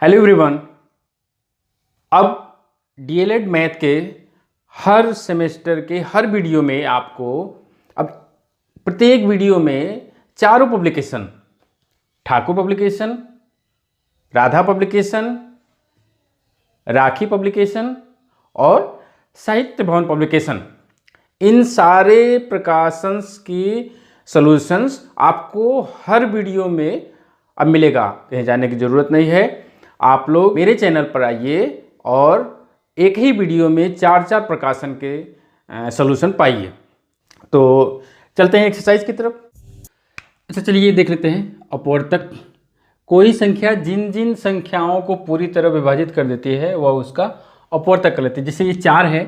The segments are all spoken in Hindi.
Hello everyone. अब डीएलएड मैथ के हर सेमेस्टर के हर वीडियो में आपको अब प्रत्येक वीडियो में चारों publication, Thakur publication, Radha publication, Rakhi publication और साहित्य भवन पब्लिकेशन, इन सारे प्रकाशंस की सॉल्यूशंस आपको हर वीडियो में अब मिलेगा। कहीं जाने की ज़रूरत नहीं है। आप लोग मेरे चैनल पर आइए और एक ही वीडियो में चार चार प्रकाशन के सॉल्यूशन पाइए। तो चलते हैं एक्सरसाइज की तरफ। अच्छा, चलिए देख लेते हैं। अपवर्तक कोई संख्या जिन जिन संख्याओं को पूरी तरह विभाजित कर देती है वह उसका अपवर्तक कर लेती है। जैसे ये 4 है,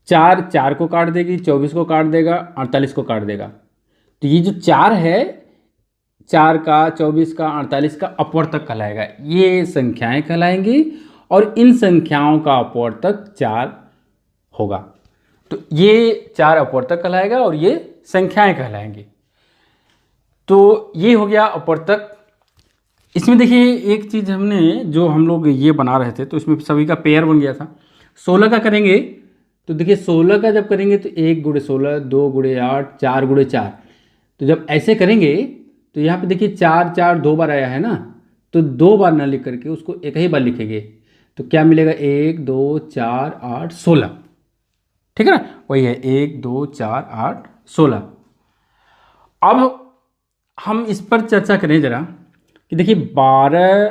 4 को काट देगी, 24 को काट देगा, 48 को काट देगा। तो ये जो 4 है, 4 का, 24 का, 48 का अपवर्तक कहलाएगा। ये संख्याएं कहलाएंगी और इन संख्याओं का अपवर्तक 4 होगा। तो ये 4 अपवर्तक कहलाएगा और ये संख्याएं कहलाएंगी। तो ये हो गया अपवर्तक। इसमें देखिए एक चीज़ हमने जो हम लोग ये बना रहे थे तो इसमें सभी का पेयर बन गया था। 16 का करेंगे तो देखिए 16 का जब करेंगे तो 1 × 16, 2 × 8, 4 × 4। तो जब ऐसे करेंगे तो यहाँ पे देखिए 4 4 2 बार आया है ना, तो 2 बार ना लिख करके उसको एक ही बार लिखेंगे तो क्या मिलेगा? 1 2 4 8 16। ठीक है ना, वही है 1 2 4 8 16। अब हम इस पर चर्चा करें जरा कि देखिए 12,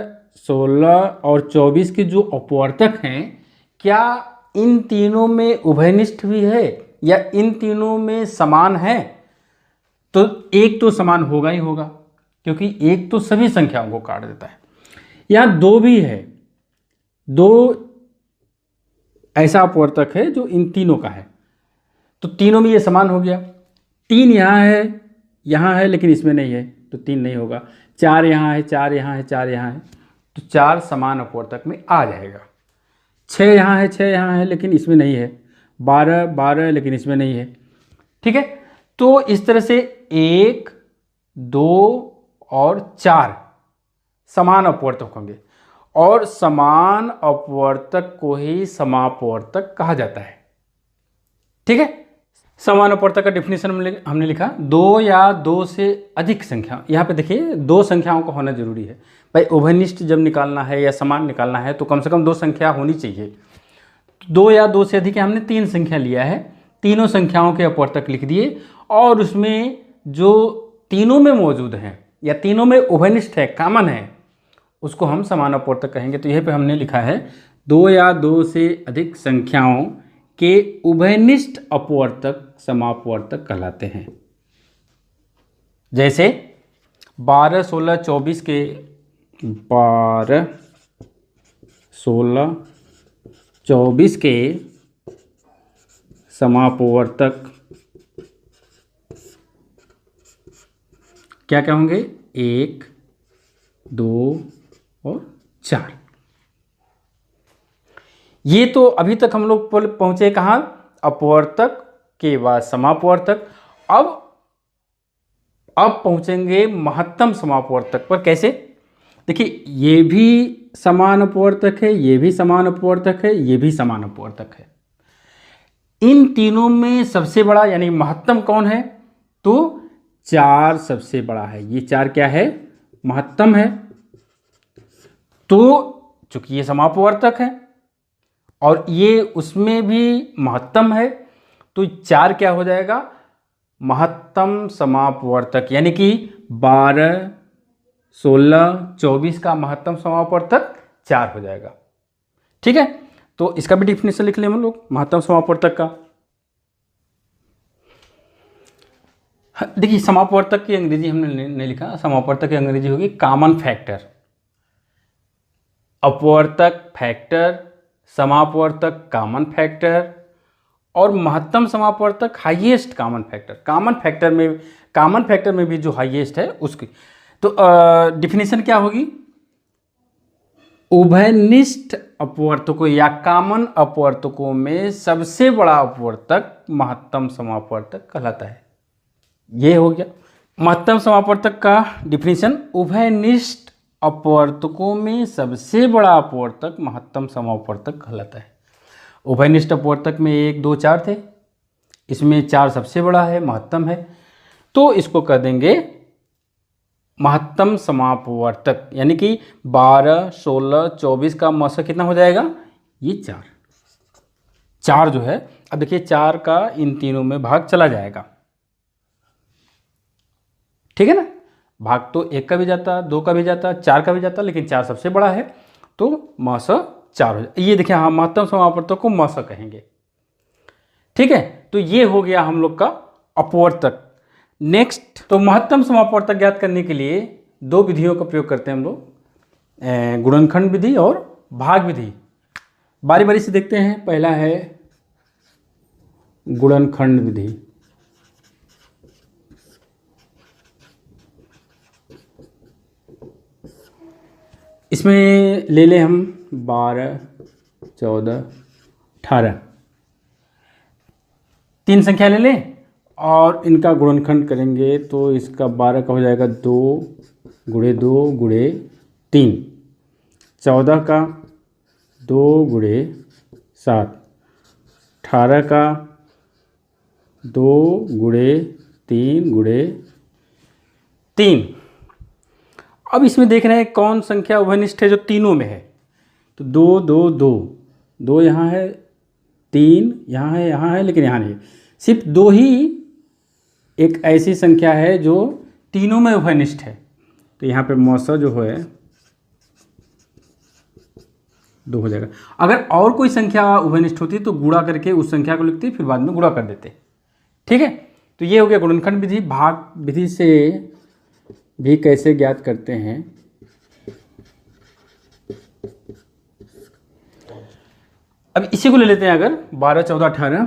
16 और 24 के जो अपवर्तक हैं, क्या इन तीनों में उभयनिष्ठ भी है या इन तीनों में समान है? तो एक तो समान होगा ही होगा, क्योंकि एक तो सभी संख्याओं को काट देता है। यहाँ 2 भी है, 2 ऐसा अपवर्तक है जो इन तीनों का है, तो तीनों में ये समान हो गया। 3 यहाँ है लेकिन इसमें नहीं है तो 3 नहीं होगा। 4 यहाँ है, 4 यहाँ है, 4 यहाँ है, तो 4 समान अपवर्तक में आ जाएगा। 6 यहाँ है, 6 यहाँ है लेकिन इसमें नहीं है। 12 12 लेकिन इसमें नहीं है। ठीक है, तो इस तरह से 1 2 और 4 समान अपवर्तक होंगे और समान अपवर्तक को ही समापवर्तक कहा जाता है। ठीक है, समान अपवर्तक का डेफिनेशन हमने लिखा 2 या 2 से अधिक संख्या। यहाँ पे देखिए 2 संख्याओं का होना जरूरी है भाई। उभयनिष्ठ जब निकालना है या समान निकालना है तो कम से कम 2 संख्या होनी चाहिए। 2 या 2 से अधिक है, हमने 3 संख्या लिया है। तीनों संख्याओं के अपवर्तक लिख दिए और उसमें जो तीनों में मौजूद हैं या तीनों में उभयनिष्ठ है, कॉमन है, उसको हम समान अपवर्तक कहेंगे। तो यहीं पे हमने लिखा है 2 या 2 से अधिक संख्याओं के उभयनिष्ठ अपवर्तक समापवर्तक कहलाते हैं। जैसे 12 16 24 के 12 16 24 के समापवर्तक क्या क्या होंगे? 1 2 और 4। ये तो अभी तक हम लोग पहुंचे कहाँ? अपवर्तक के बाद समापवर्तक। अब पहुंचेंगे महत्तम समापवर्तक पर। कैसे? देखिए ये भी समान अपवर्तक है, ये भी समान अपवर्तक है, ये भी समान अपवर्तक है। इन तीनों में सबसे बड़ा यानी महत्तम कौन है? तो 4 सबसे बड़ा है। ये 4 क्या है? महत्तम है। तो चूंकि ये समापवर्तक है और ये उसमें भी महत्तम है तो 4 क्या हो जाएगा? महत्तम समापवर्तक, यानी कि 12 16 24 का महत्तम समापवर्तक 4 हो जाएगा। ठीक है, तो इसका भी डिफिनेशन लिख लें हम लोग महत्तम समापवर्तक का। देखिए समापवर्तक की अंग्रेजी हमने नहीं लिखा, समापवर्तक की अंग्रेजी होगी कॉमन फैक्टर। अपवर्तक फैक्टर, समापवर्तक कॉमन फैक्टर और महत्तम समापवर्तक highest common factor. Common factor में भी जो हाईएस्ट है उसकी। तो डिफिनेशन क्या होगी? उभयनिष्ठ अपवर्तकों या कॉमन अपवर्तकों में सबसे बड़ा अपवर्तक महत्तम समापवर्तक कहलाता है। ये हो गया महत्तम समापवर्तक का डिफिनेशन। उभयनिष्ठ अपवर्तकों में सबसे बड़ा अपवर्तक महत्तम समापवर्तक कहलाता है। उभयनिष्ठ अपवर्तक में 1 2 4 थे, इसमें 4 सबसे बड़ा है, महत्तम है, तो इसको कह देंगे महत्तम समापवर्तक। यानी कि 12 16 24 का मौसा कितना हो जाएगा, ये 4 जो है। अब देखिए 4 का इन तीनों में भाग चला जाएगा, ठीक है ना। भाग तो 1 का भी जाता, 2 का भी जाता, 4 का भी जाता, लेकिन 4 सबसे बड़ा है तो मौसा 4 हो जाए। ये देखिए हाँ, महत्तम समापवर्तक को मौसा कहेंगे, ठीक है। तो ये हो गया हम लोग का अपवर्तक। नेक्स्ट, तो महत्तम समापवर्तक ज्ञात करने के लिए 2 विधियों का प्रयोग करते हैं हम लोग, गुणनखंड विधि और भाग विधि। बारी बारी से देखते हैं। पहला है गुणनखंड विधि। इसमें ले लें हम 12 14 18 3 संख्या ले लें और इनका गुणनखंड करेंगे तो इसका 12 का हो जाएगा 2 गुणे 2 गुणे 3, 14 का 2 गुणे 7, 18 का 2 गुणे 3 गुणे 3। अब इसमें देख रहे हैं कौन संख्या उभयनिष्ठ है जो तीनों में है। तो 2 2 2 2 यहाँ है, 3 यहाँ है लेकिन यहाँ नहीं। सिर्फ 2 ही एक ऐसी संख्या है जो तीनों में उभयनिष्ठ है। तो यहाँ पे मौसा जो है 2 हो जाएगा। अगर और कोई संख्या उभयनिष्ठ होती तो गुणा करके उस संख्या को लिखते, फिर बाद में गुणा कर देते, ठीक है। तो ये हो गया गुणनखंड विधि। भाग विधि से भी कैसे ज्ञात करते हैं, अब इसी को ले लेते हैं। अगर 12 14 18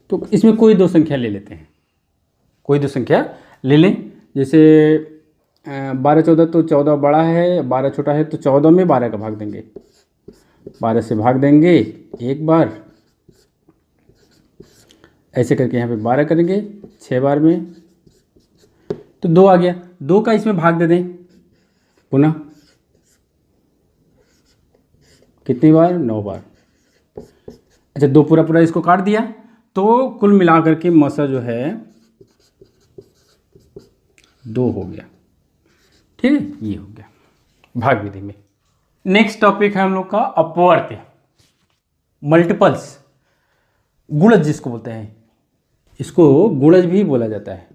तो इसमें कोई 2 संख्या ले लेते हैं, कोई 2 संख्या ले लें। जैसे 12 14 तो 14 बड़ा है, 12 छोटा है, तो 14 में 12 का भाग देंगे, 12 से भाग देंगे एक बार, ऐसे करके यहाँ पे 12 करेंगे 6 बार में, तो 2 आ गया। 2 का इसमें भाग दे दें पुनः, कितनी बार, 9 बार। अच्छा 2 पूरा पूरा इसको काट दिया, तो कुल मिलाकर के मौसा जो है 2 हो गया, ठीक है। ये हो गया भाग विधि में। नेक्स्ट टॉपिक है हम लोग का अपवर्त्य, मल्टीपल्स, गुणज जिसको बोलते हैं, इसको गुणज भी बोला जाता है।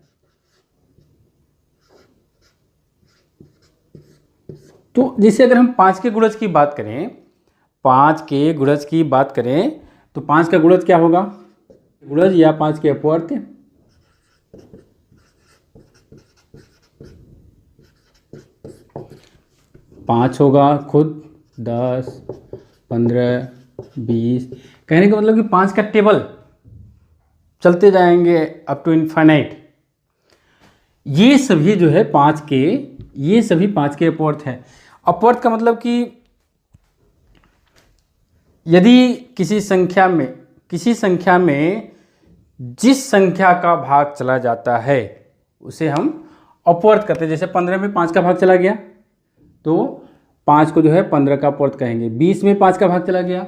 तो जैसे अगर हम 5 के गुणज की बात करें, 5 के गुणज की बात करें तो 5 का गुणज क्या होगा, गुणज या 5 के अपवर्त्य। पाँच होगा खुद, 10 15 20, कहने का मतलब कि 5 का टेबल चलते जाएंगे अप टू इनफाइनाइट। ये सभी जो है 5 के, ये सभी 5 के अपवर्त हैं। अपवर्त का मतलब कि यदि किसी संख्या में जिस संख्या का भाग चला जाता है उसे हम अपवर्त करते हैं। जैसे 15 में 5 का भाग चला गया तो 5 को जो है 15 का अपवर्त कहेंगे। 20 में 5 का भाग चला गया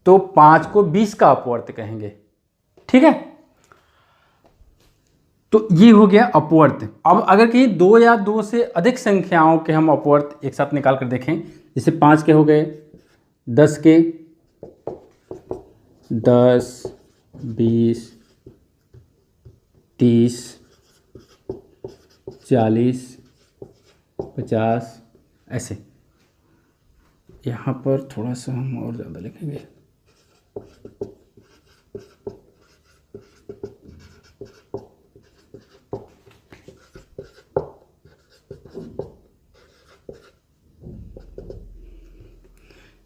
तो 5 को 20 का अपवर्त कहेंगे, ठीक है। तो ये हो गया अपवर्त। अब अगर कहीं 2 या 2 से अधिक संख्याओं के हम अपवर्त एक साथ निकाल कर देखें, जैसे 5 के हो गए, 10 के, 10 20 30 40 50, ऐसे। यहाँ पर थोड़ा सा हम और ज़्यादा लिखेंगे,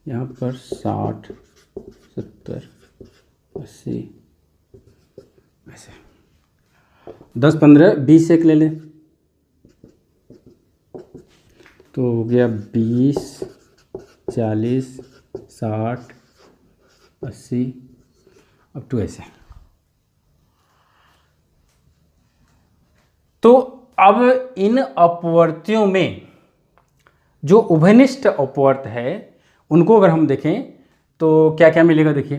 यहाँ पर 60 70 80 ऐसे। 10 15 20 एक ले लें तो हो गया 20 40 60 80 अप टू ऐसे। तो अब इन अपवर्तियों में जो उभयनिष्ठ अपवर्त है उनको अगर हम देखें तो क्या क्या मिलेगा, देखिए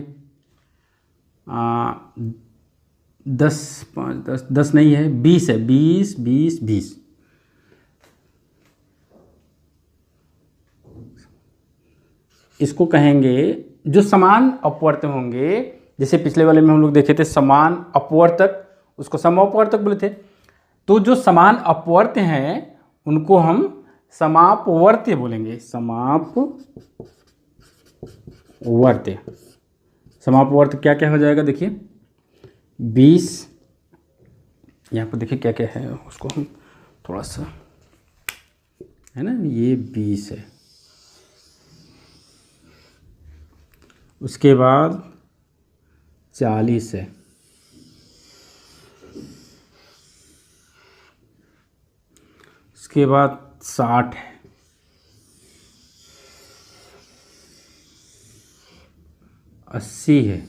10 5 10 10 नहीं है, 20 है, 20 20 20। इसको कहेंगे जो समान अपवर्त होंगे, जैसे पिछले वाले में हम लोग देखे थे समान अपवर्तक, उसको समअपवर्तक बोले थे। तो जो समान अपवर्त हैं उनको हम समापवर्त्य बोलेंगे, समापवर्त्य। समापवर्त्य क्या क्या हो जाएगा, देखिए 20, यहाँ पर देखिए क्या क्या है, उसको हम थोड़ा सा, है ना, ये 20 है, उसके बाद 40 है, उसके बाद 60 है, 80 है,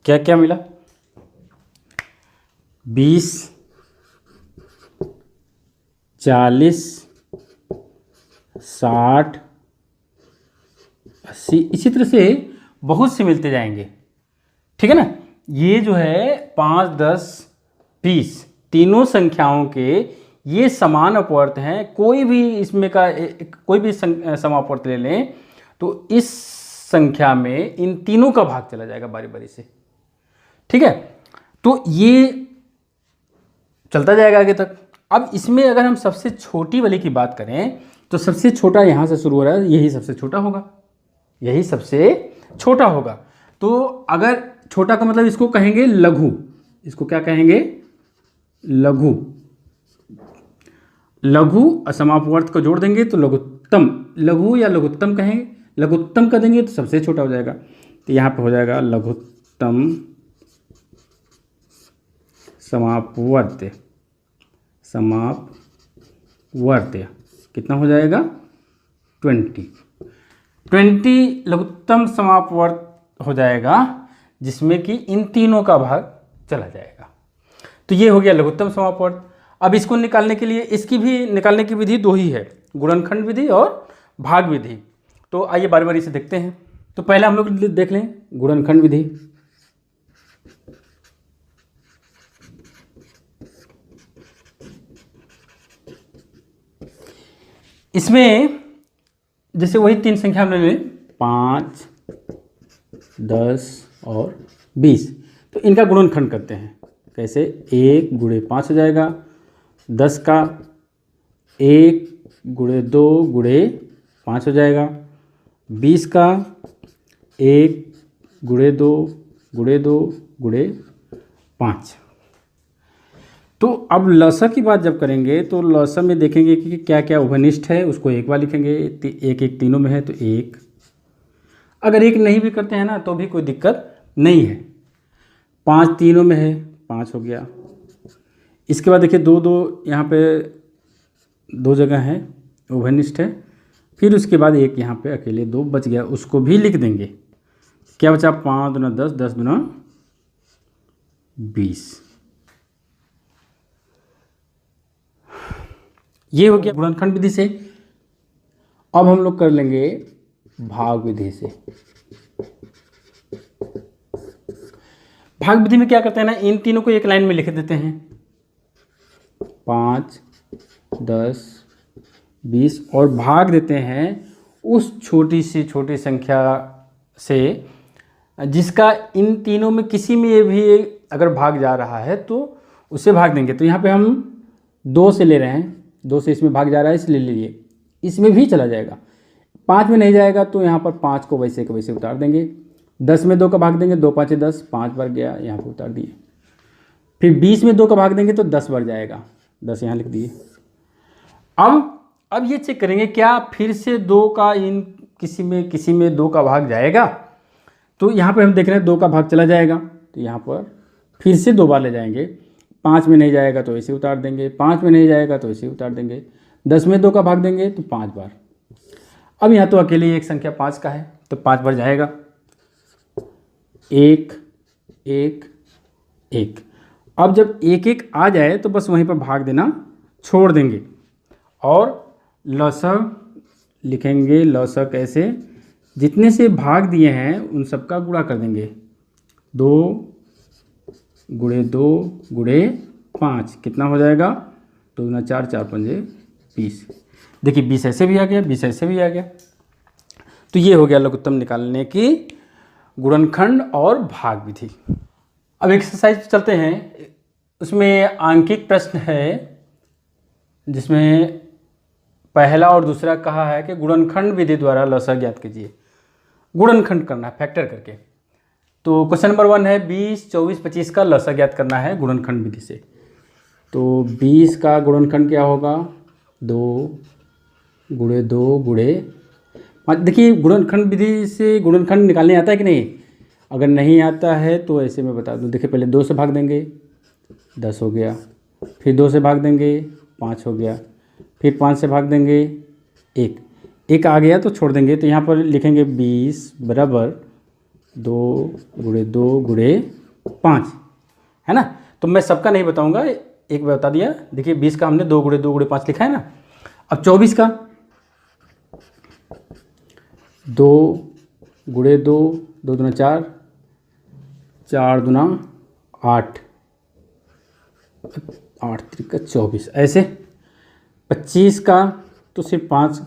क्या क्या मिला, 20 40 60 80, इसी तरह से बहुत से मिलते जाएंगे, ठीक है ना। ये जो है 5 10 20 तीनों संख्याओं के ये समान अपवर्त हैं। कोई भी इसमें का कोई भी समापवर्त ले लें तो इस संख्या में इन तीनों का भाग चला जाएगा बारी बारी से, ठीक है। तो ये चलता जाएगा आगे तक। अब इसमें अगर हम सबसे छोटी वाली की बात करें तो सबसे छोटा यहाँ से शुरू हो रहा है, यही सबसे छोटा होगा, यही सबसे छोटा होगा। तो अगर छोटा का मतलब इसको कहेंगे लघु, इसको क्या कहेंगे, लघु। लघु समापवर्त को जोड़ देंगे तो लघुत्तम, लघु या लघुत्तम कहेंगे, लघुत्तम कर देंगे तो सबसे छोटा हो जाएगा। तो यहाँ पे हो जाएगा लघुत्तम समापवर्त्य, समापवर्त्य कितना हो जाएगा 20 लघुत्तम समापवर्त हो जाएगा, जिसमें कि इन तीनों का भाग चला जाएगा। तो ये हो गया लघुत्तम समापवर्त। अब इसको निकालने के लिए, इसकी भी निकालने की विधि दो ही है, गुणनखंड विधि और भाग विधि। तो आइए बारी बारी से देखते हैं। तो पहले हम लोग देख लें गुणनखंड विधि। इसमें जैसे वही तीन संख्या हमने ले 5 10 और 20, तो इनका गुणनखंड करते हैं। कैसे, 1 गुणे 5 हो जाएगा, 10 का 1 गुणे 2 गुणे 5 हो जाएगा, 20 का 1 गुणे 2 गुणे 2 गुणे 5। तो अब लसा की बात जब करेंगे तो लसा में देखेंगे कि क्या क्या उभयनिष्ठ है, उसको एक बार लिखेंगे। एक एक तीनों में है तो 1, अगर एक नहीं भी करते हैं ना तो भी कोई दिक्कत नहीं है। 5 तीनों में है, 5 हो गया। इसके बाद देखिए 2 2 यहाँ पे 2 जगह है, उभयनिष्ठ है। फिर उसके बाद एक यहाँ पे अकेले 2 बच गया, उसको भी लिख देंगे। क्या बचा, 5 दूना 10, 10 दूना 20। ये हो गया गुणनखंड विधि से। अब हम लोग कर लेंगे भाग विधि से। भाग विधि में क्या करते हैं ना, इन तीनों को एक लाइन में लिख देते हैं, 5 10 20, और भाग देते हैं उस छोटी से छोटी संख्या से जिसका इन तीनों में किसी में भी अगर भाग जा रहा है तो उसे भाग देंगे। तो यहाँ पे हम 2 से ले रहे हैं, 2 से इसमें भाग जा रहा है इसलिए ले लिए, इसमें भी चला जाएगा। 5 में नहीं जाएगा तो यहाँ पर 5 को वैसे के वैसे उतार देंगे। 10 में 2 का भाग देंगे, 2 5 10, 5 बार गया, यहाँ पर उतार दिए। फिर 20 में 2 का भाग देंगे तो 10 बार जाएगा, 10 यहाँ लिख दिए। अब ये चेक करेंगे क्या फिर से 2 का इन किसी में 2 का भाग जाएगा। तो यहाँ पे हम देख रहे हैं 2 का भाग चला जाएगा, तो यहाँ पर फिर से 2 बार ले जाएंगे। 5 में नहीं जाएगा तो ऐसे उतार देंगे, 5 में नहीं जाएगा तो ऐसे उतार देंगे। 10 में 2 का भाग देंगे तो 5 बार। अब यहाँ तो अकेले एक संख्या 5 का है तो 5 बार जाएगा। एक एक एक। अब जब एक एक आ जाए तो बस वहीं पर भाग देना छोड़ देंगे और लसक लिखेंगे। लसक कैसे, जितने से भाग दिए हैं उन सबका गुणा कर देंगे। 2 गुणे 2 गुणे 5 कितना हो जाएगा, 2 दूना 4 4 पंजे 20। देखिए 20 ऐसे भी आ गया, 20 ऐसे भी आ गया। तो ये हो गया लघुत्तम निकालने की गुणनखंड और भाग विधि। अब एक्सरसाइज पे चलते हैं। उसमें आंकिक प्रश्न है जिसमें पहला और दूसरा कहा है कि गुणनखंड विधि द्वारा लसक ज्ञात कीजिए। गुणनखंड करना है फैक्टर करके। तो क्वेश्चन नंबर 1 है 20, 24, 25 का लसक ज्ञात करना है गुणनखंड विधि से। तो 20 का गुणनखंड क्या होगा, 2 गुणे 2 गुणे 5। देखिए गुणनखंड विधि से गुणनखंड निकालने आता है कि नहीं, अगर नहीं आता है तो ऐसे मैं बता दूं। देखिए पहले 2 से भाग देंगे 10 हो गया, फिर 2 से भाग देंगे 5 हो गया, फिर 5 से भाग देंगे 1 1 आ गया तो छोड़ देंगे। तो यहाँ पर लिखेंगे 20 बराबर 2 गुणे 2 गुणे 5, है ना। तो मैं सबका नहीं बताऊंगा, एक बता दिया। देखिए 20 का हमने 2 गुणे 2 गुणे 5 लिखा है ना। अब 24 का 2 गुणे 2 2 दूना 4 4 दूना 8 8 त्रिका 24 ऐसे। 25 का तो सिर्फ 5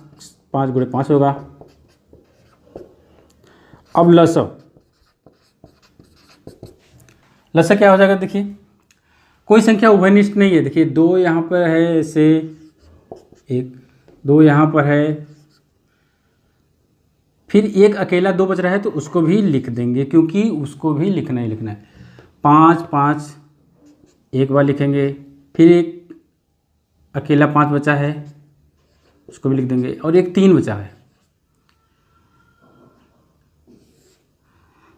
5 गुणे 5 होगा। अब लसक क्या हो जाएगा, देखिए कोई संख्या उभयनिष्ठ नहीं है। देखिए 2 यहाँ पर है ऐसे, 1 2 यहाँ पर है, फिर एक अकेला 2 बच रहा है तो उसको भी लिख देंगे क्योंकि उसको भी लिखना ही लिखना है। 5 5 एक बार लिखेंगे, फिर एक अकेला 5 बचा है उसको भी लिख देंगे, और एक 3 बचा है।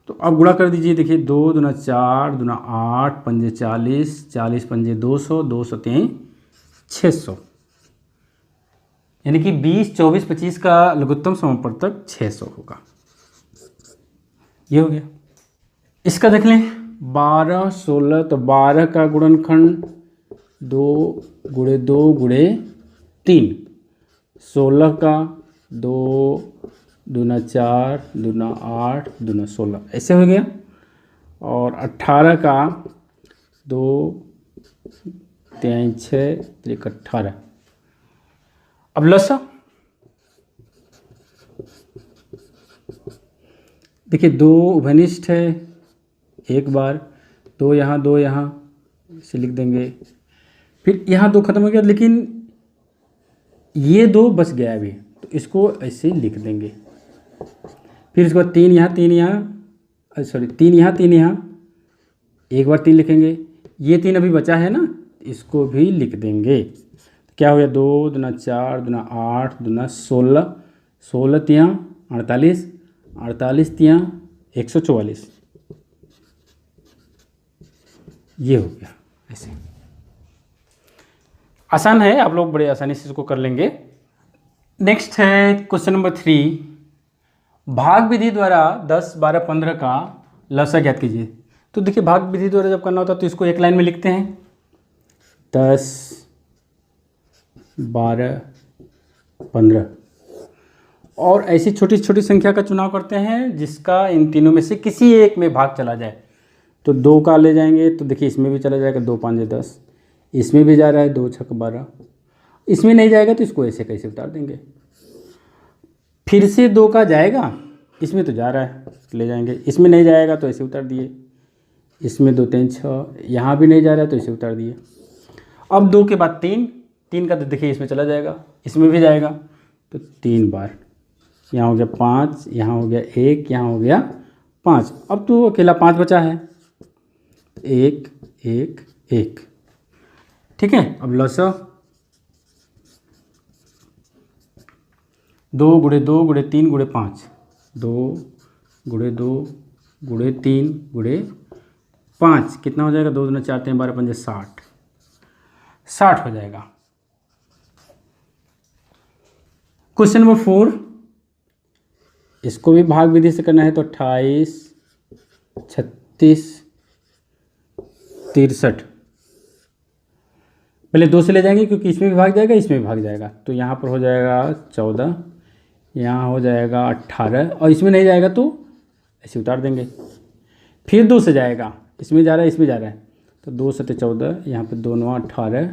तो अब गुणा कर दीजिए। देखिए 2 दूना 4 दूना 8 पंजे 40 40 पंजे 200 200 3 600, यानी कि 20 24 25 का लघुत्तम समापवर्तक 600 होगा। ये हो गया। इसका देख लें 12 16, तो 12 का गुणनखंड 2 गुणे 2 गुणे 3, 16 का 2 दूना 4 दूना 8 दूना 16 ऐसे हो गया। और 18 का 2 3 6 3 18। अब लसक देखिए 2 उभयनिष्ठ है, एक बार 2 यहाँ 2 यहाँ से लिख देंगे, फिर यहाँ 2 खत्म हो गया, लेकिन ये 2 बच गया अभी तो इसको ऐसे लिख देंगे। फिर इसके बाद 3 यहाँ 3 यहाँ, सॉरी 3 यहाँ 3 यहाँ, एक बार 3 लिखेंगे। ये 3 अभी बचा है ना, इसको भी लिख देंगे। क्या हो गया 2 दूना 4 दूना 8 दूना 16 16 तियाँ 48 48 तियाँ 144। ये हो गया। ऐसे आसान है, आप लोग बड़े आसानी से इसको कर लेंगे। नेक्स्ट है क्वेश्चन नंबर 3, भाग विधि द्वारा 10 12 15 का लसक ज्ञात कीजिए। तो देखिए भाग विधि द्वारा जब करना होता है तो इसको एक लाइन में लिखते हैं, 10 12 15, और ऐसी छोटी छोटी संख्या का चुनाव करते हैं जिसका इन तीनों में से किसी एक में भाग चला जाए। तो 2 का ले जाएंगे तो देखिए इसमें भी चला जाएगा, 2 5 10, इसमें भी जा रहा है 2 6 12, इसमें नहीं जाएगा तो इसको ऐसे कैसे उतार देंगे। फिर से 2 का जाएगा, इसमें तो जा रहा है ले जाएंगे, इसमें नहीं जाएगा तो ऐसे उतार दिए, इसमें 2 3 6, यहाँ भी नहीं जा रहा है तो इसे उतार दिए। अब 2 के बाद 3 3 का तो देखिए इसमें चला जाएगा, इसमें भी जाएगा तो 3 बार, यहाँ हो गया 5, यहाँ हो गया 1, यहाँ हो गया 5। अब तो अकेला 5 बचा है, 1 1 1, ठीक है। अब लसक 2 गुणे 2 गुणे 3 गुणे 5, 2 गुणे 2 गुणे 3 गुणे 5 कितना हो जाएगा, 2 दूना 4 3 12 5 60 60 हो जाएगा। क्वेश्चन नंबर 4, इसको भी भाग विधि से करना है तो 28 36, 63। पहले 2 से ले जाएंगे क्योंकि इसमें भी भाग जाएगा, इसमें भी भाग जाएगा, तो यहाँ पर हो जाएगा 14, यहाँ हो जाएगा 18, और इसमें नहीं जाएगा तो ऐसे उतार देंगे। फिर 2 से जाएगा, इसमें जा रहा है, इसमें जा रहा है, तो 2 7 14, यहाँ पे 2 9 18,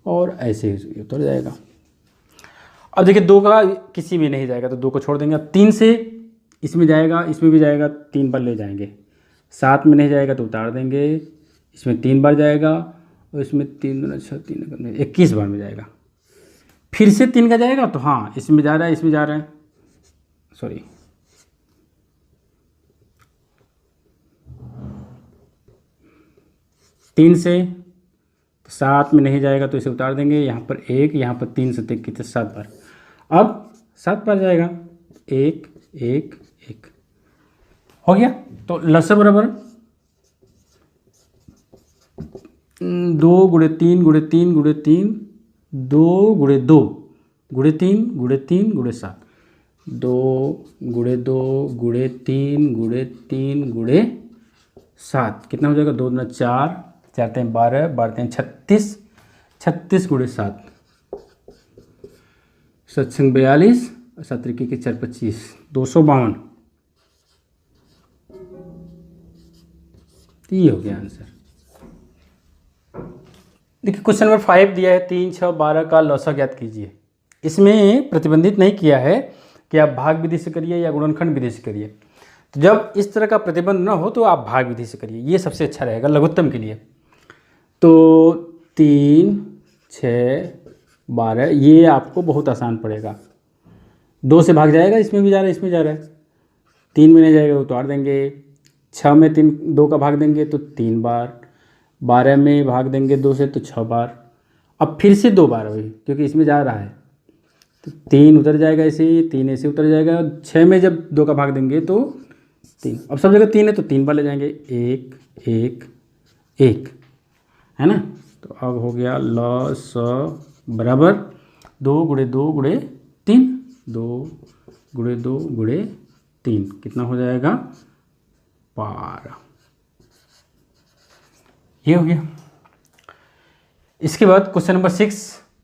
और ऐसे ही उतर जाएगा। अब देखिए 2 का किसी में नहीं जाएगा तो 2 को छोड़ देंगे। अब 3 से इसमें जाएगा, इसमें भी जाएगा, 3 बार ले जाएंगे। 7 में नहीं जाएगा तो उतार देंगे, इसमें 3 बार जाएगा, और इसमें 3 दूना 6 3 21 बार में जाएगा। फिर से 3 का जाएगा तो हाँ इसमें जा रहा है, इसमें जा रहा है, सॉरी 3 से, तो 7 में नहीं जाएगा तो इसे उतार देंगे। यहाँ पर 1, यहाँ पर 3 से 3 कितने 7 बार, अब 7 बार जाएगा, 1 1 1 हो गया। तो लसा बराबर 2 गुणे 3 गुणे 3 गुणे 3, 2 गुणे 2 गुणे 3 गुणे 3 गुणे 7, 2 गुणे 2 गुणे 3 गुणे 3 गुणे 7, कितना हो जाएगा, 2 दूना 4, 4 3 12, 12 3 36, 36 गुणे 7, 7 42, 7 के 4 25, 252। ये हो गया आंसर। देखिए क्वेश्चन नंबर 5 दिया है 3 6 12 का लौसा ज्ञात कीजिए। इसमें प्रतिबंधित नहीं किया है कि आप भाग विधि से करिए या गुणनखंड विधि से करिए। तो जब इस तरह का प्रतिबंध ना हो तो आप भाग विधि से करिए, ये सबसे अच्छा रहेगा लघुत्तम के लिए। तो 3 6 12 ये आपको बहुत आसान पड़ेगा। 2 से भाग जाएगा, इसमें भी जा रहा है, इसमें जा रहा है, 3 में नहीं जाएगा उतार देंगे। 6 में 2 का भाग देंगे तो 3 बार, 12 में भाग देंगे 2 से तो 6 बार। अब फिर से 2 बार वही, क्योंकि इसमें जा रहा है तो 3 उतर जाएगा ऐसे ही, 3 ऐसे उतर जाएगा। 6 में जब 2 का भाग देंगे तो 3, अब सब जगह 3 है तो 3 बार ले जाएंगे, 1 1 1, है ना। तो अब हो गया ल स बराबर 2 गुणे 2 गुणे 3, 2 गुणे 2 गुणे 3, कितना हो जाएगा 12। ये हो गया। इसके बाद क्वेश्चन नंबर 6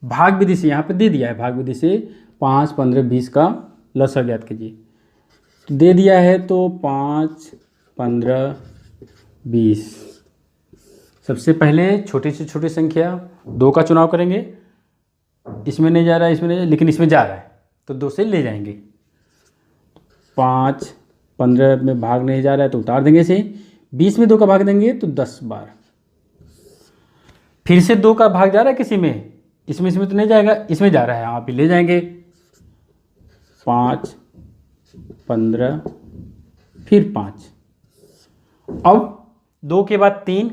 भाग विधि से, यहाँ पे दे दिया है भाग विधि से 5 15 20 का लसा ज्ञात कीजिए। तो दे दिया है तो 5 15 20, सबसे पहले छोटी से छोटी संख्या 2 का चुनाव करेंगे। इसमें नहीं जा रहा है, इसमें नहीं, लेकिन इसमें जा रहा है तो 2 से ले जाएंगे। 5 15 में भाग नहीं जा रहा है तो उतार देंगे इसे। 20 में 2 का भाग देंगे तो 10 बार। फिर से 2 का भाग जा रहा है किसी में, इसमें तो नहीं जाएगा, इसमें जा रहा है, आप ही ले जाएंगे। 5 15 फिर 5, अब 2 के बाद 3,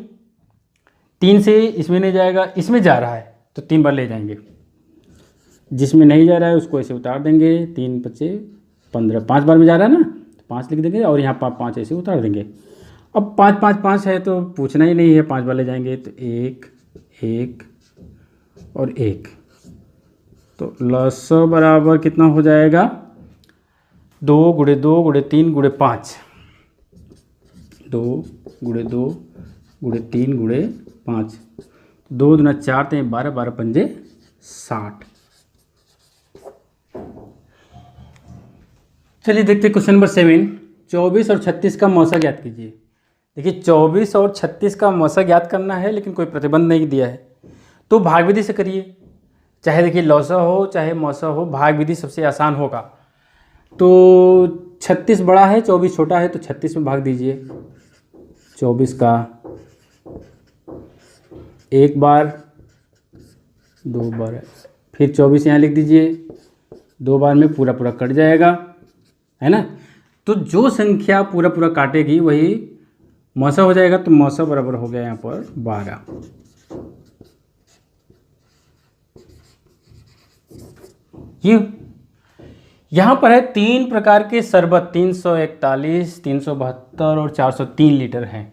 3 से इसमें नहीं जाएगा, इसमें जा रहा है तो 3 बार ले जाएंगे। जिसमें नहीं जा रहा है उसको ऐसे उतार देंगे, 3 5 15, 5 बार में जा रहा है ना तो 5 लिख देंगे, और यहाँ पर 5 ऐसे उतार देंगे। अब 5 5 5 है तो पूछना ही नहीं है, 5 बार ले जाएंगे तो 1 1 और 1, तो लस बराबर कितना हो जाएगा 2 गुणे 2 गुणे 3 गुणे 5, 2 गुणे 2 गुणे 3 गुणे 5, 2 दूना 4 3 12, 12 पंजे 60। चलिए देखते हैं क्वेश्चन नंबर 7, 24 और 36 का मौसा ज्ञात कीजिए। देखिए 24 और 36 का मौसा ज्ञात करना है, लेकिन कोई प्रतिबंध नहीं दिया है, तो भाग विधि से करिए। चाहे देखिए लौसा हो चाहे मौसा हो, भाग विधि सबसे आसान होगा। तो 36 बड़ा है 24 छोटा है, तो 36 में भाग दीजिए। 24 का 1 बार 2 बार, फिर 24 यहाँ लिख दीजिए, 2 बार में पूरा पूरा कट जाएगा, है ना। तो जो संख्या पूरा पूरा काटेगी वही मौसा हो जाएगा। तो मौसा बराबर हो गया यहाँ पर 12। ये यहाँ पर है 3 प्रकार के शरबत, 341, 372 और 403 लीटर हैं।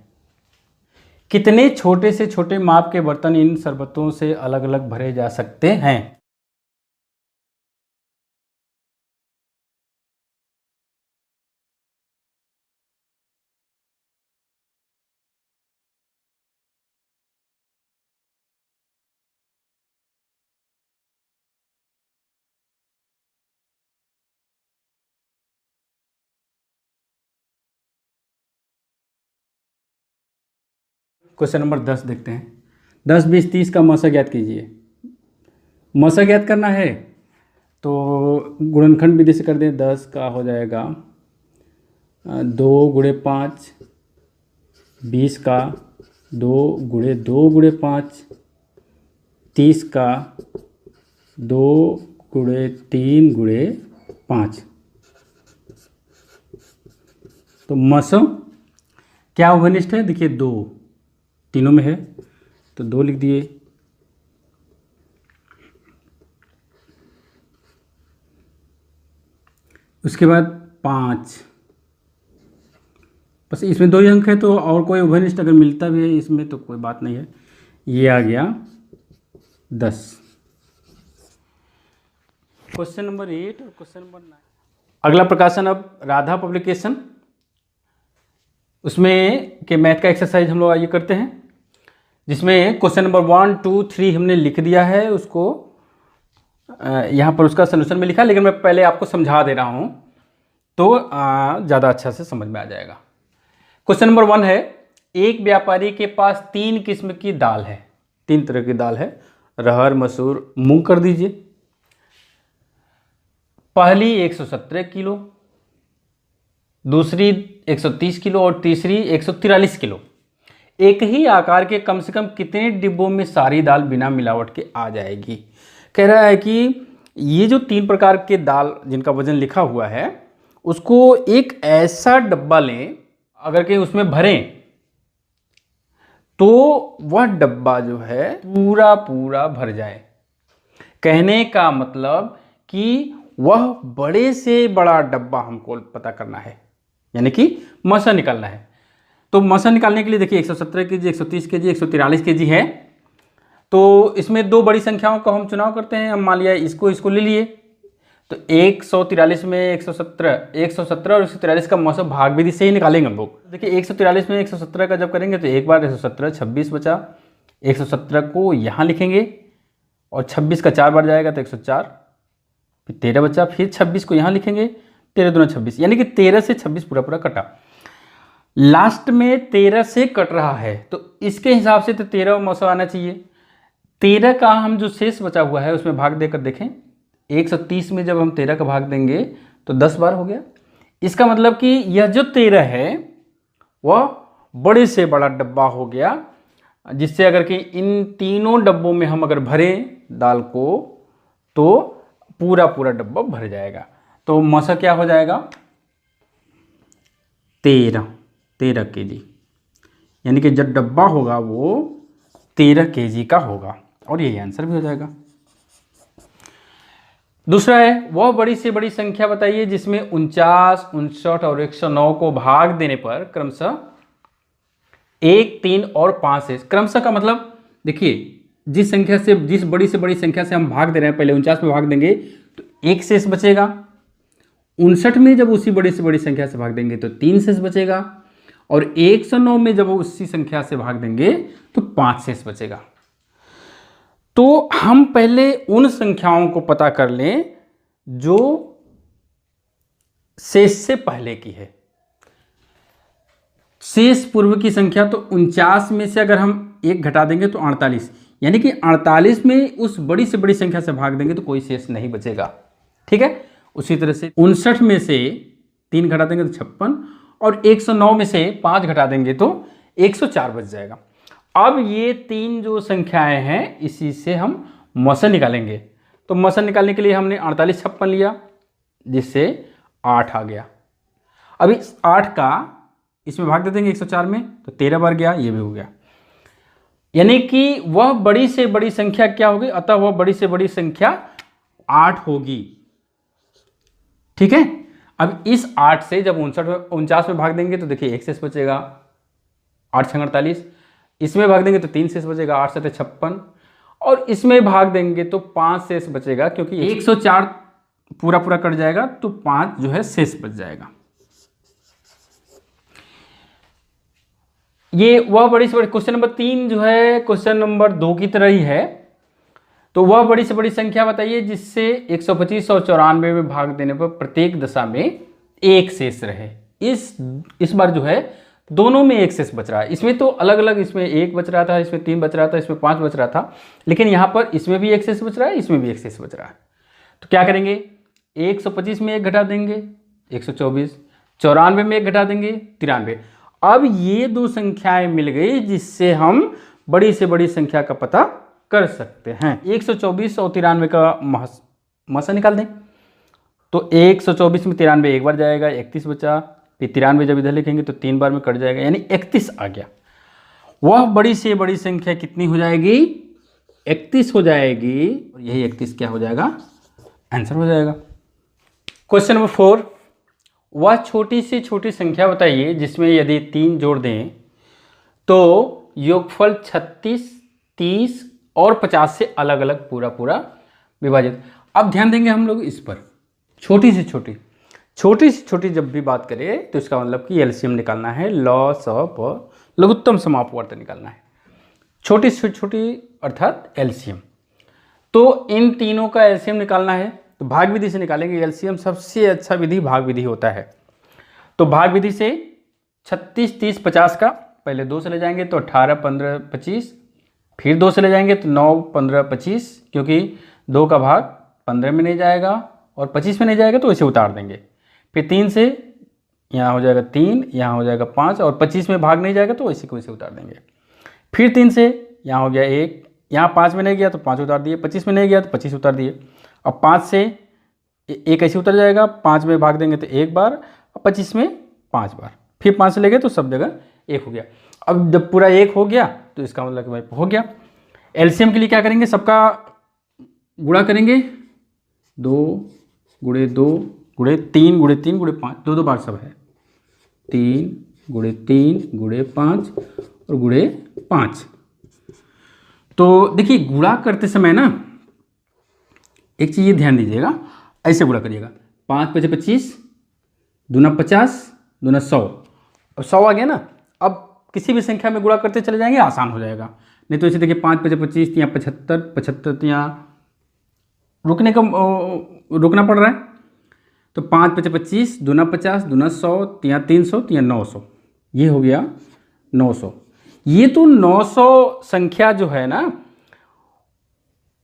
कितने छोटे से छोटे माप के बर्तन इन शरबतों से अलग अलग भरे जा सकते हैं। क्वेश्चन नंबर 10 देखते हैं। 10, 20, 30 का मौसा ज्ञात कीजिए। मौसा ज्ञात करना है तो गुणनखंड विधि से कर दें। 10 का हो जाएगा 2 गुणे 5, 20 का 2 गुणे 2 गुणे 5, 30 का 2 गुणे 3 गुणे 5। तो मसो क्या उभयनिष्ठ है? देखिए 2 तीनों में है तो 2 लिख दिए। उसके बाद 5, बस इसमें 2 ही अंक है तो और कोई उभयनिष्ठ अगर मिलता भी है इसमें तो कोई बात नहीं है। ये आ गया 10। क्वेश्चन नंबर 8 और क्वेश्चन नंबर 9। अगला प्रकाशन अब राधा पब्लिकेशन, उसमें के मैथ का एक्सरसाइज हम लोग आइए करते हैं, जिसमें क्वेश्चन नंबर 1, 2, 3 हमने लिख दिया है। उसको यहाँ पर उसका सॉल्यूशन में लिखा, लेकिन मैं पहले आपको समझा दे रहा हूँ तो ज़्यादा अच्छा से समझ में आ जाएगा। क्वेश्चन नंबर 1 है, एक व्यापारी के पास 3 किस्म की दाल है, 3 तरह की दाल है, रहर, मसूर, मूंग कर दीजिए। पहली 117 किलो, दूसरी 130 किलो और तीसरी 143 किलो। एक ही आकार के कम से कम कितने डिब्बों में सारी दाल बिना मिलावट के आ जाएगी? कह रहा है कि ये जो 3 प्रकार के दाल जिनका वजन लिखा हुआ है उसको एक ऐसा डब्बा लें, अगर कहीं उसमें भरें तो वह डब्बा जो है पूरा पूरा भर जाए। कहने का मतलब कि वह बड़े से बड़ा डब्बा हमको पता करना है, यानी कि मसा निकालना है। तो मसा निकालने के लिए देखिए 117 केजी, 130 केजी, 143 केजी है, तो इसमें 2 बड़ी संख्याओं का हम चुनाव करते हैं। हम मान लिया इसको ले लिए, तो 143 में 117 और 143 का मौसम भाग विधि से ही निकालेंगे हम लोग। देखिए 143 में 117 का जब करेंगे तो एक बार 117 26 बचा, 117 को यहाँ लिखेंगे और 26 का 4 बार जाएगा तो 104, फिर 13 बचा, फिर 26 को यहाँ लिखेंगे, 13 दूना 26, यानी कि 13 से 26 पूरा पूरा कटा। लास्ट में 13 से कट रहा है तो इसके हिसाब से तो 13 मौसम आना चाहिए। 13 का हम जो शेष बचा हुआ है उसमें भाग देकर देखें, 130 में जब हम 13 का भाग देंगे तो 10 बार हो गया। इसका मतलब कि यह जो 13 है वह बड़े से बड़ा डब्बा हो गया, जिससे अगर कि इन तीनों डब्बों में हम अगर भरें दाल को तो पूरा पूरा डब्बा भर जाएगा। तो मौसा क्या हो जाएगा? 13 केजी, यानी कि जो डब्बा होगा वो 13 केजी का होगा और यही आंसर भी हो जाएगा। दूसरा है, वह बड़ी से बड़ी संख्या बताइए जिसमें 49, 59 और 109 को भाग देने पर क्रमशः 1, 3 और 5 शेष। क्रमशः का मतलब देखिए जिस बड़ी से बड़ी संख्या से हम भाग दे रहे हैं, पहले 49 में भाग देंगे तो 1 शेष बचेगा, 59 में जब उसी बड़ी से बड़ी संख्या से भाग देंगे तो 3 शेष बचेगा, और 109 में जब उसी संख्या से भाग देंगे तो 5 शेष बचेगा। तो हम पहले उन संख्याओं को पता कर लें जो शेष से पहले की है। शेष पूर्व की संख्या तो 49 में से अगर हम 1 घटा देंगे तो 48, यानी कि 48 में उस बड़ी से बड़ी संख्या से भाग देंगे तो कोई शेष नहीं बचेगा। ठीक है, उसी तरह से 59 में से 3 घटा देंगे तो 56, और 109 में से 5 घटा देंगे तो 104 बच जाएगा। अब ये 3 जो संख्याएं हैं इसी से हम मौसा निकालेंगे। तो मौसा निकालने के लिए हमने 48, 56 लिया, जिससे 8 आ गया। अब इस 8 का इसमें भाग दे देंगे 104 में तो 13 बार गया, ये भी हो गया, यानी कि वह बड़ी से बड़ी संख्या क्या होगी? अतः वह बड़ी से बड़ी संख्या 8 होगी। ठीक है, अब इस 8 से जब 49 में भाग देंगे तो देखिए 1 शेष बचेगा, 8 छंग 48, इसमें भाग देंगे तो 3 शेष बचेगा, 8 7 56, और इसमें भाग देंगे तो 5 शेष बचेगा, क्योंकि 104 पूरा पूरा कट जाएगा तो 5 जो है शेष बच जाएगा। ये वह बड़ी से बड़ी, क्वेश्चन नंबर 3 जो है क्वेश्चन नंबर 2 की तरह ही है। तो वह बड़ी से बड़ी संख्या बताइए जिससे 125 और 94 में भाग देने पर प्रत्येक दशा में 1 शेष रहे। इस बार जो है दोनों में एक शेष बच रहा है। इसमें तो अलग अलग, इसमें 1 बच रहा था, इसमें 3 बच रहा था, इसमें 5 बच रहा था, लेकिन यहाँ पर इसमें भी एक शेष बच रहा है, इसमें भी एक शेष बच रहा है। तो क्या करेंगे, 125 में 1 घटा देंगे 124, 94 में 1 घटा देंगे 93। अब ये दो संख्याएं मिल गई जिससे हम बड़ी से बड़ी संख्या का पता कर सकते हैं। 124 और 93 का महसा निकाल दें। तो 124 में 93 एक बार जाएगा, 31 बचा, फिर 93 जब इधर लिखेंगे तो 3 बार में कट जाएगा, यानी 31 आ गया। वह बड़ी से बड़ी संख्या कितनी हो जाएगी, 31 हो जाएगी। और यही 31 क्या हो जाएगा, आंसर हो जाएगा। क्वेश्चन नंबर 4, वह छोटी से छोटी संख्या बताइए जिसमें यदि 3 जोड़ दें तो योगफल 36, 30 और 50 से अलग अलग पूरा पूरा विभाजित। अब ध्यान देंगे हम लोग इस पर, छोटी से छोटी जब भी बात करें तो इसका मतलब कि एलसीएम निकालना है, लॉस ऑफ लघुत्तम समापवर्त निकालना है। छोटी से छोटी अर्थात एलसीएम। तो इन तीनों का एलसीएम निकालना है तो भाग विधि से निकालेंगे। एलसीएम सबसे अच्छा विधि भाग विधि होता है। तो भाग विधि से 36, 30, 50 का पहले 2 से ले जाएंगे तो 18, 15, 25, फिर 2 से ले जाएंगे तो 9, 15, 25, क्योंकि 2 का भाग 15 में नहीं जाएगा और 25 में नहीं जाएगा तो इसे उतार देंगे। फिर 3 से यहाँ हो जाएगा 3, यहाँ हो जाएगा 5 और 25 में भाग नहीं जाएगा तो इसी को इसे उतार देंगे। फिर 3 से यहाँ हो गया 1, यहाँ 5 में नहीं गया तो 5 उतार दिए, 25 में नहीं गया तो 25 उतार दिए। अब 5 से 1 ऐसे उतर जाएगा, 5 में भाग देंगे तो 1 बार और 25 में 5 बार, फिर 5 से ले गए तो सब जगह 1 हो गया। अब जब पूरा 1 हो गया तो इसका मतलब कि भाई हो गया। एलसीएम के लिए क्या करेंगे, सबका गुणा करेंगे, 2 गुणे 2 गुणे 3 गुणे 3 गुणे 5, 2 बार सब है, 3 गुणे 3 गुणे 5 और गुणे 5। तो देखिए गुणा करते समय ना एक चीज़ ये ध्यान दीजिएगा, ऐसे गुणा करिएगा, 5 × 25, दूना 50, दूना 100। अब 100 आ गया ना, अब किसी भी संख्या में गुणा करते चले जाएंगे, आसान हो जाएगा। नहीं तो इसे देखिए 5 × 25 तो यहाँ 75, 75 तो यहाँ रुकना पड़ रहा है। तो 5 × 25, दूना 50, दूना 100, तो यहाँ 300, तो यहाँ 900, ये हो गया 900। ये तो 900 संख्या जो है ना,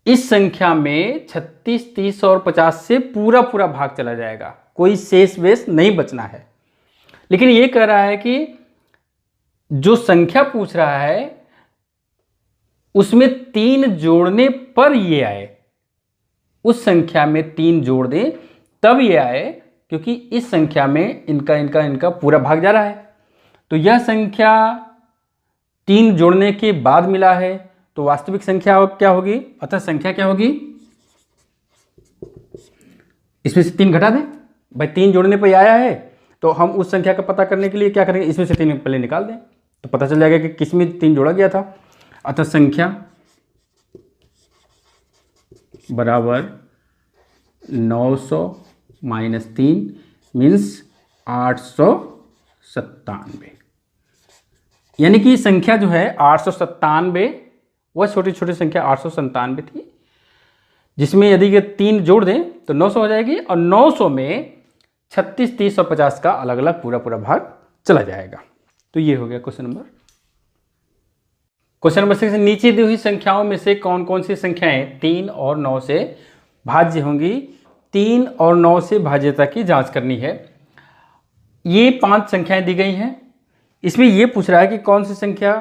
इस संख्या में 36, 30 और 50 से पूरा पूरा भाग चला जाएगा, कोई शेष वेश नहीं बचना है। लेकिन ये कह रहा है कि जो संख्या पूछ रहा है उसमें 3 जोड़ने पर ये आए, उस संख्या में 3 जोड़ दें तब ये आए, क्योंकि इस संख्या में इनका पूरा भाग जा रहा है। तो यह संख्या 3 जोड़ने के बाद मिला है, तो वास्तविक संख्या क्या होगी, अतः संख्या क्या होगी, इसमें से 3 घटा दें। भाई 3 जोड़ने पर आया है तो हम उस संख्या का पता करने के लिए क्या करेंगे, इसमें से 3 पहले निकाल दें तो पता चल जाएगा कि किस में 3 जोड़ा गया था। अतः संख्या बराबर 900 - 3 मीन्स 897। यानी कि संख्या जो है 897, वह छोटी छोटी संख्या 897 थी, जिसमें यदि ये 3 जोड़ दें तो 900 हो जाएगी और 900 में 36, 30 और 50 का अलग अलग पूरा पूरा भाग चला जाएगा। तो ये हो गया क्वेश्चन नंबर 6। नीचे दी हुई संख्याओं में से कौन कौन सी संख्याएं 3 और 9 से भाज्य होंगी। 3 और 9 से भाज्यता की जांच करनी है। ये 5 संख्याएं दी गई हैं, इसमें ये पूछ रहा है कि कौन सी संख्या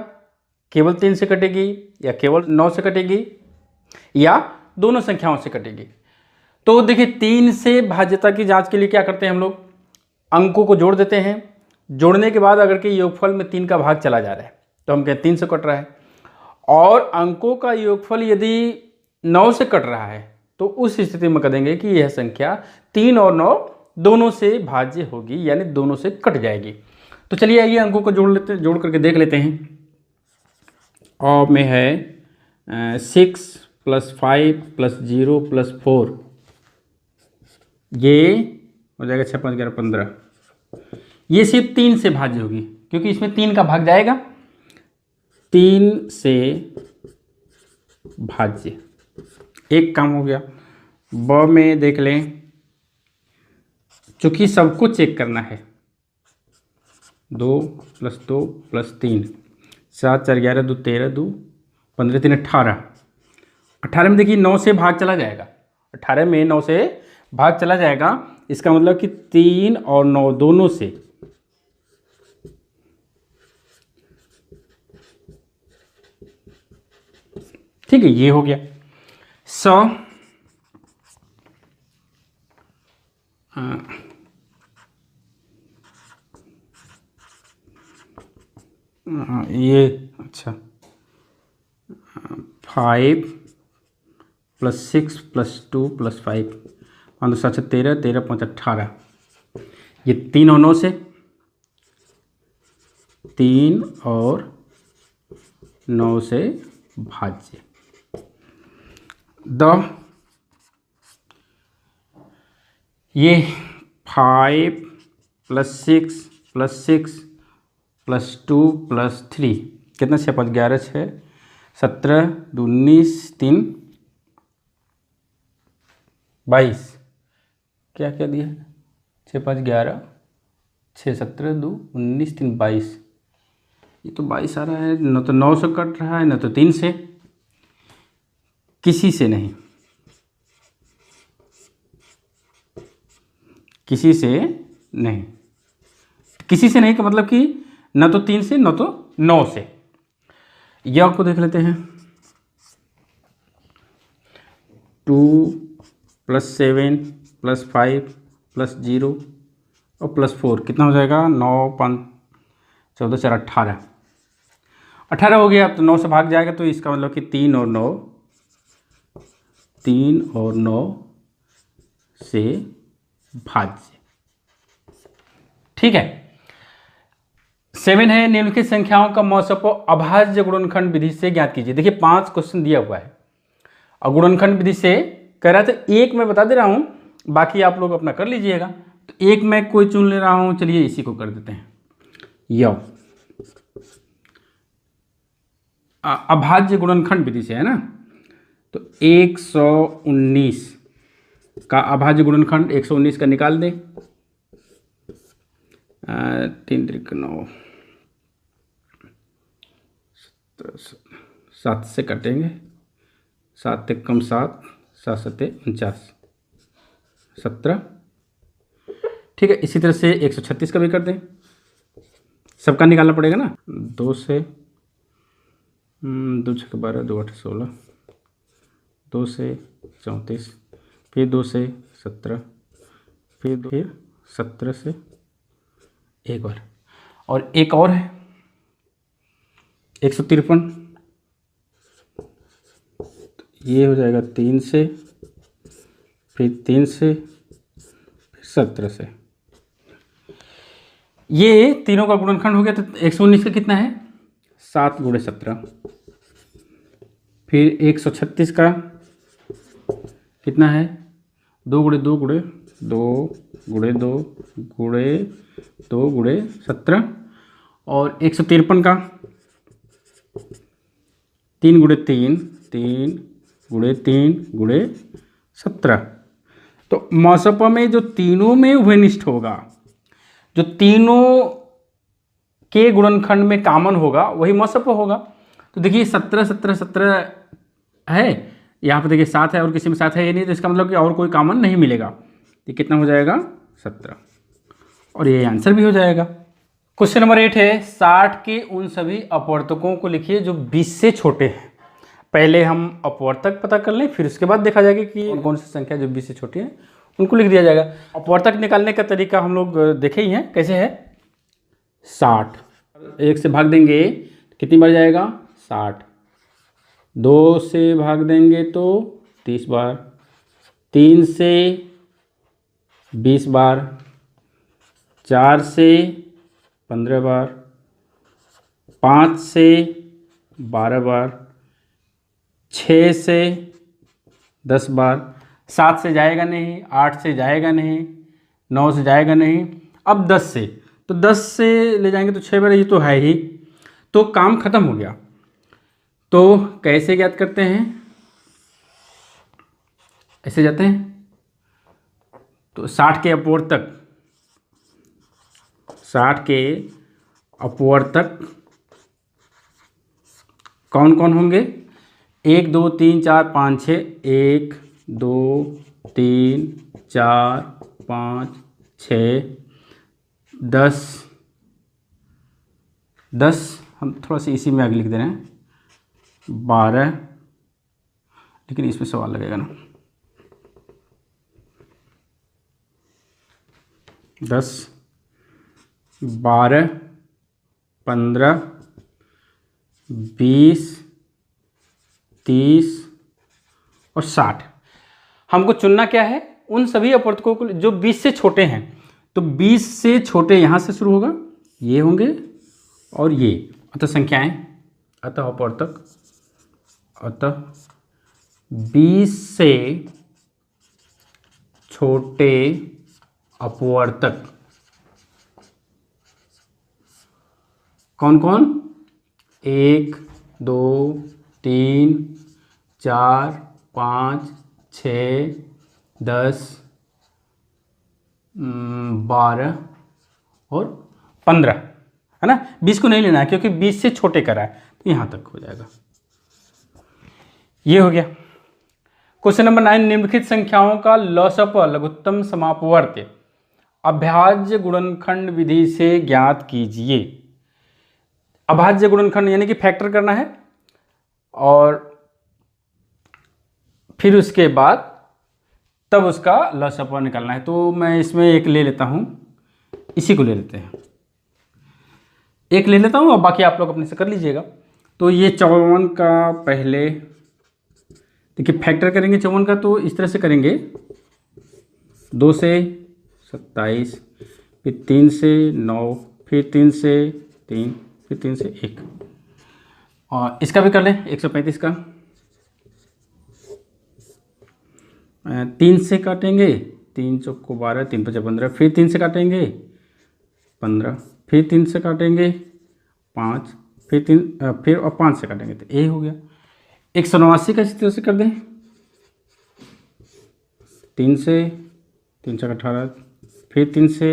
केवल 3 से कटेगी या केवल 9 से कटेगी या दोनों संख्याओं से कटेगी। तो देखिए 3 से भाज्यता की जांच के लिए क्या करते हैं हम लोग, अंकों को जोड़ देते हैं। जोड़ने के बाद अगर के योगफल में 3 का भाग चला जा रहा है तो हम कहते 3 से कट रहा है, और अंकों का योगफल यदि 9 से कट रहा है तो उस स्थिति में कह देंगे कि यह संख्या 3 और 9 दोनों से भाज्य होगी, यानी दोनों से कट जाएगी। तो चलिए आइए अंकों को जोड़ करके देख लेते हैं। और में है 6 + 5 + 0 + 4, ये हो जाएगा 6, 5, 11, 15। ये सिर्फ 3 से भाज्य होगी क्योंकि इसमें 3 का भाग जाएगा। 3 से भाज्य एक काम हो गया। ब में देख लें, चूंकि सबको चेक करना है 2 + 2 + 3, 7 4 11, 2 13, 2 15 3 18। 18 में देखिए 9 से भाग चला जाएगा, 18 में 9 से भाग चला जाएगा। इसका मतलब कि 3 और 9 दोनों से, ठीक है, ये हो गया 100। ये अच्छा 5 + 6 + 2 + 5, 5 2 7 13, 13 5 18। ये 3 और 9 से, 3 और 9 से भाज्य। ये 5 + 6 + 6 + 2 + 3 कितना, 6 5 11 6 17 2 19 3 22। क्या क्या दिया है, 6 5 11 6 17 2 19 3 22। ये तो 22 आ रहा है, न तो 9 से कट रहा है, न तो 3 से, किसी से नहीं, किसी से नहीं। किसी से नहीं का मतलब कि न तो 3 से, न तो 9 से। यह को देख लेते हैं, 2 + 7 + 5 + 0 और +4 कितना हो जाएगा, 9 5 14 4 18। 18 हो गया, अब तो 9 से भाग जाएगा, तो इसका मतलब कि 3 और 9, 3 और 9 से भाज्य, ठीक है। 7 है, निम्नलिखित संख्याओं का मौसप अभाज्य गुणनखंड विधि से ज्ञात कीजिए। देखिए 5 क्वेश्चन दिया हुआ है और गुणनखंड विधि से कह रहा था। एक मैं बता दे रहा हूं, बाकी आप लोग अपना कर लीजिएगा। तो एक मैं कोई चुन ले रहा हूं, चलिए इसी को कर देते हैं। यौ अभाज्य गुणनखंड विधि से है ना, तो 119 का अभाज्य गुणनखंड 119 का निकाल दें। 3 3 9, 7 से कटेंगे, 7 से कम 7, 7 7 49 17, ठीक है। इसी तरह से 136 का भी कर दें, सबका निकालना पड़ेगा ना। 2 से 2 6 12, 2 8 16, 2 से 34, फिर 2 से 17, फिर 17 से एक बार, और एक और है 153। ये हो जाएगा 3 से, फिर 3 से, फिर 17 से। ये तीनों का गुणनखंड हो गया। तो 119 का कितना है, 7 × 17। फिर 136 का कितना है, 2 × 2 × 2 × 2 × 2 × 17। और 153 का 3 × 3 3 × 3 × 17। तो मौसप में जो तीनों में उभयनिष्ठ होगा, जो तीनों के गुणनखंड में कॉमन होगा, वही मौसप होगा। तो देखिए 17 17 17 है, यहाँ पे देखिए 7 है और किसी में 7 है ये नहीं, तो इसका मतलब कि और कोई कॉमन नहीं मिलेगा। तो कितना हो जाएगा, 17, और ये आंसर भी हो जाएगा। क्वेश्चन नंबर 8 है, 60 के उन सभी अपवर्तकों को लिखिए जो 20 से छोटे हैं। पहले हम अपवर्तक पता कर लें, फिर उसके बाद देखा जाएगा कि कौन कौन सी संख्या जो 20 से छोटी है उनको लिख दिया जाएगा। अपवर्तक निकालने का तरीका हम लोग देखे ही हैं, कैसे है, 60 1 से भाग देंगे कितनी बार जाएगा, 60। 2 से भाग देंगे तो 30 बार, 3 से 20 बार, 4 से 15 बार, 5 से 12 बार, 6 से 10 बार, 7 से जाएगा नहीं, 8 से जाएगा नहीं, 9 से जाएगा नहीं। अब 10 से, तो 10 से ले जाएंगे तो 6 बार, ये तो है ही, तो काम खत्म हो गया। तो कैसे ज्ञात करते हैं, ऐसे जाते हैं। तो 60 के अपवर्तक, 60 के अपवर्तक कौन कौन होंगे? 1 2 3 4 5 6, 1 2 3 4 5 6 10 10, हम थोड़ा सा इसी में आगे लिख दे रहे हैं, 12, लेकिन इसमें सवाल लगेगा ना, 10 12 15 20 30 और 60। हमको चुनना क्या है? उन सभी अपवर्तकों को जो 20 से छोटे हैं। तो 20 से छोटे यहाँ से शुरू होगा, ये होंगे और ये, अतः संख्याएं, अतः अपवर्तक, अतः 20 से छोटे अपवर्तक कौन कौन? 1 2 3 4 5 6 10 12 और 15, है ना। 20 को नहीं लेना है क्योंकि 20 से छोटे करा है, तो यहाँ तक हो जाएगा। ये हो गया। क्वेश्चन नंबर 9, निम्नलिखित संख्याओं का लसप लघुत्तम समापवर्त्य अभाज्य गुणनखंड विधि से ज्ञात कीजिए। अभाज्य गुणनखंड यानी कि फैक्टर करना है और फिर उसके बाद तब उसका लसप निकालना है। तो मैं इसमें एक ले लेता हूं, इसी को ले लेते हैं, एक ले लेता हूं और बाकी आप लोग अपने से कर लीजिएगा। तो ये 54 का पहले देखिए फैक्टर करेंगे 54 का, तो इस तरह से करेंगे, 2 से 27, फिर 3 से 9, फिर 3 से 3, फिर 3 से 1, और इसका भी कर लें 135 का। 3 से काटेंगे, 3 चौको 12, 3 पचे 15, फिर 3 से काटेंगे 15, फिर 3 से काटेंगे 5, फिर और 5 से काटेंगे, तो ये हो गया। 189 का इसी तरह से कर दें, 3 से 3 से 18, फिर 3 से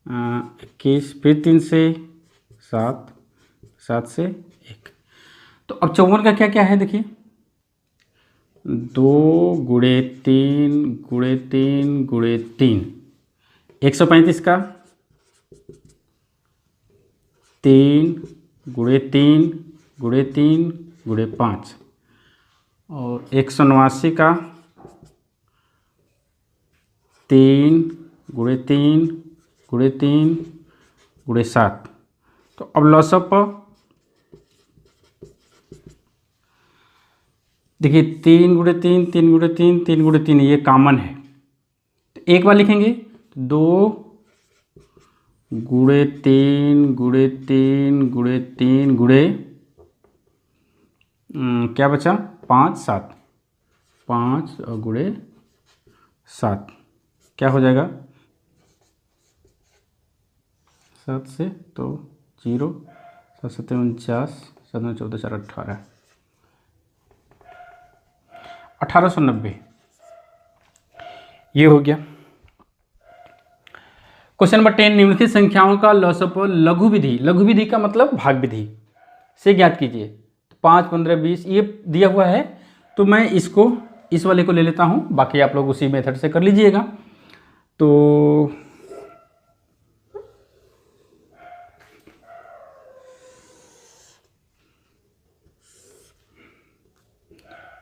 21, फिर 3 से 7, 7 से 1। तो अब 54 का क्या क्या है देखिए, 2 गुणे 3 गुणे 3 गुणे 3। 135 का 3 गुणे 3 गुणे 3 गुणे 5, और 189 का 3 गुणे 3 गुणे 3 गुणे 7। तो अब लसप देखिए, 3 गुणे 3 3 गुणे 3 3 गुणे 3, ये कॉमन है, तो एक बार लिखेंगे, 2 गुणे 3 गुणे 3 गुणे 3 गुणे क्या बचा, 5 7, 5 और गुणे 7 क्या हो जाएगा, 7 से तो 0, 7 7 49, 7 14 4 18, 1890, ये हो गया। क्वेश्चन नंबर 10, निम्नलिखित संख्याओं का लसप लघु विधि, लघु विधि का मतलब भाग विधि से ज्ञात कीजिए। 5 15 20 ये दिया हुआ है, तो मैं इसको, इस वाले को ले लेता हूं, बाकी आप लोग उसी मेथड से कर लीजिएगा। तो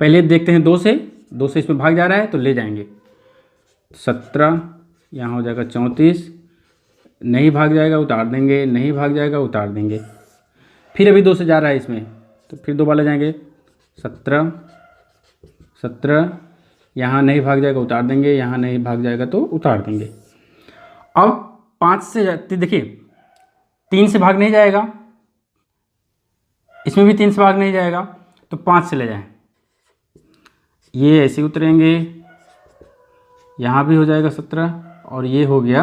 पहले देखते हैं 2 से इसमें भाग जा रहा है तो ले जाएंगे, 17, यहाँ हो जाएगा 34, नहीं भाग जाएगा उतार देंगे, नहीं भाग जाएगा उतार देंगे, फिर अभी 2 से जा रहा है इसमें, तो फिर 2 बार ले जाएंगे, 17 17, यहाँ नहीं भाग जाएगा उतार देंगे, यहाँ नहीं भाग जाएगा तो उतार देंगे। अब 5 से देखिए 3 से भाग नहीं जाएगा, इसमें भी 3 से भाग नहीं जाएगा, तो 5 से ले जाएं, ये ऐसे उतरेंगे, यहाँ भी हो जाएगा 17, और ये हो गया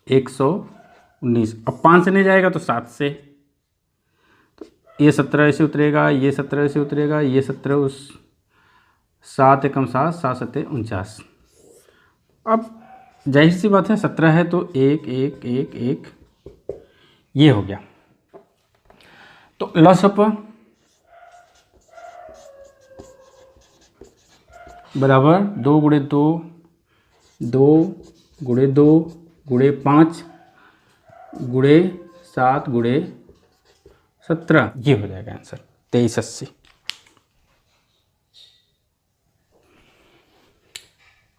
119। अब 5 से नहीं जाएगा तो 7 से, तो ये 17 ऐसे उतरेगा, ये 17 ऐसे उतरेगा, ये 17 उस 7 एकम 7, 7 7 49। अब जाहिर सी बात है 17 है तो 1 1 1 1 ये हो गया। तो लसप बराबर 2 गुणे 2, 2 गुणे 2 गुणे 5 गुणे 7 गुणे 17, ये हो जाएगा आंसर 2380।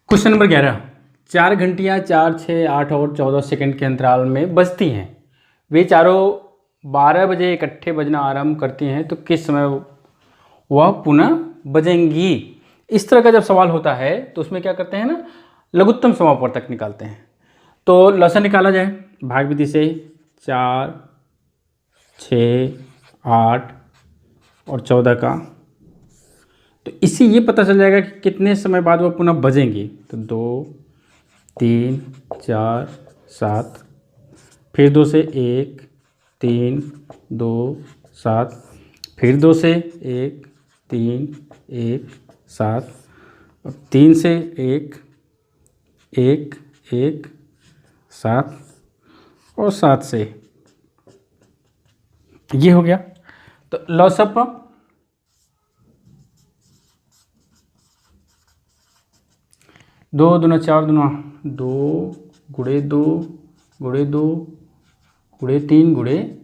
क्वेश्चन नंबर 11, 4 घंटियाँ 4, 6, 8 और 14 सेकंड के अंतराल में बजती हैं। वे चारों 12 बजे इकट्ठे बजना आरंभ करती हैं, तो किस समय वह पुनः बजेंगी? इस तरह का जब सवाल होता है तो उसमें क्या करते हैं ना, लघुत्तम समापवर्तक निकालते हैं। तो लसन निकाला जाए भाग विधि से, 4, 6, 8 और 14 का, तो इससे ये पता चल जाएगा कि कितने समय बाद वह पुनः बजेंगी। तो 2, 3, 4, 7, फिर 2 से 1, 3, 2, 7, फिर 2 से 1, 3, 1, 7, और 3 से 1, 1, 1, 7 और 7 से, ये हो गया। तो लसप 2 दूना 4 दूना 2 गुणे 2 गुणे 2 गुणे 3 गुणे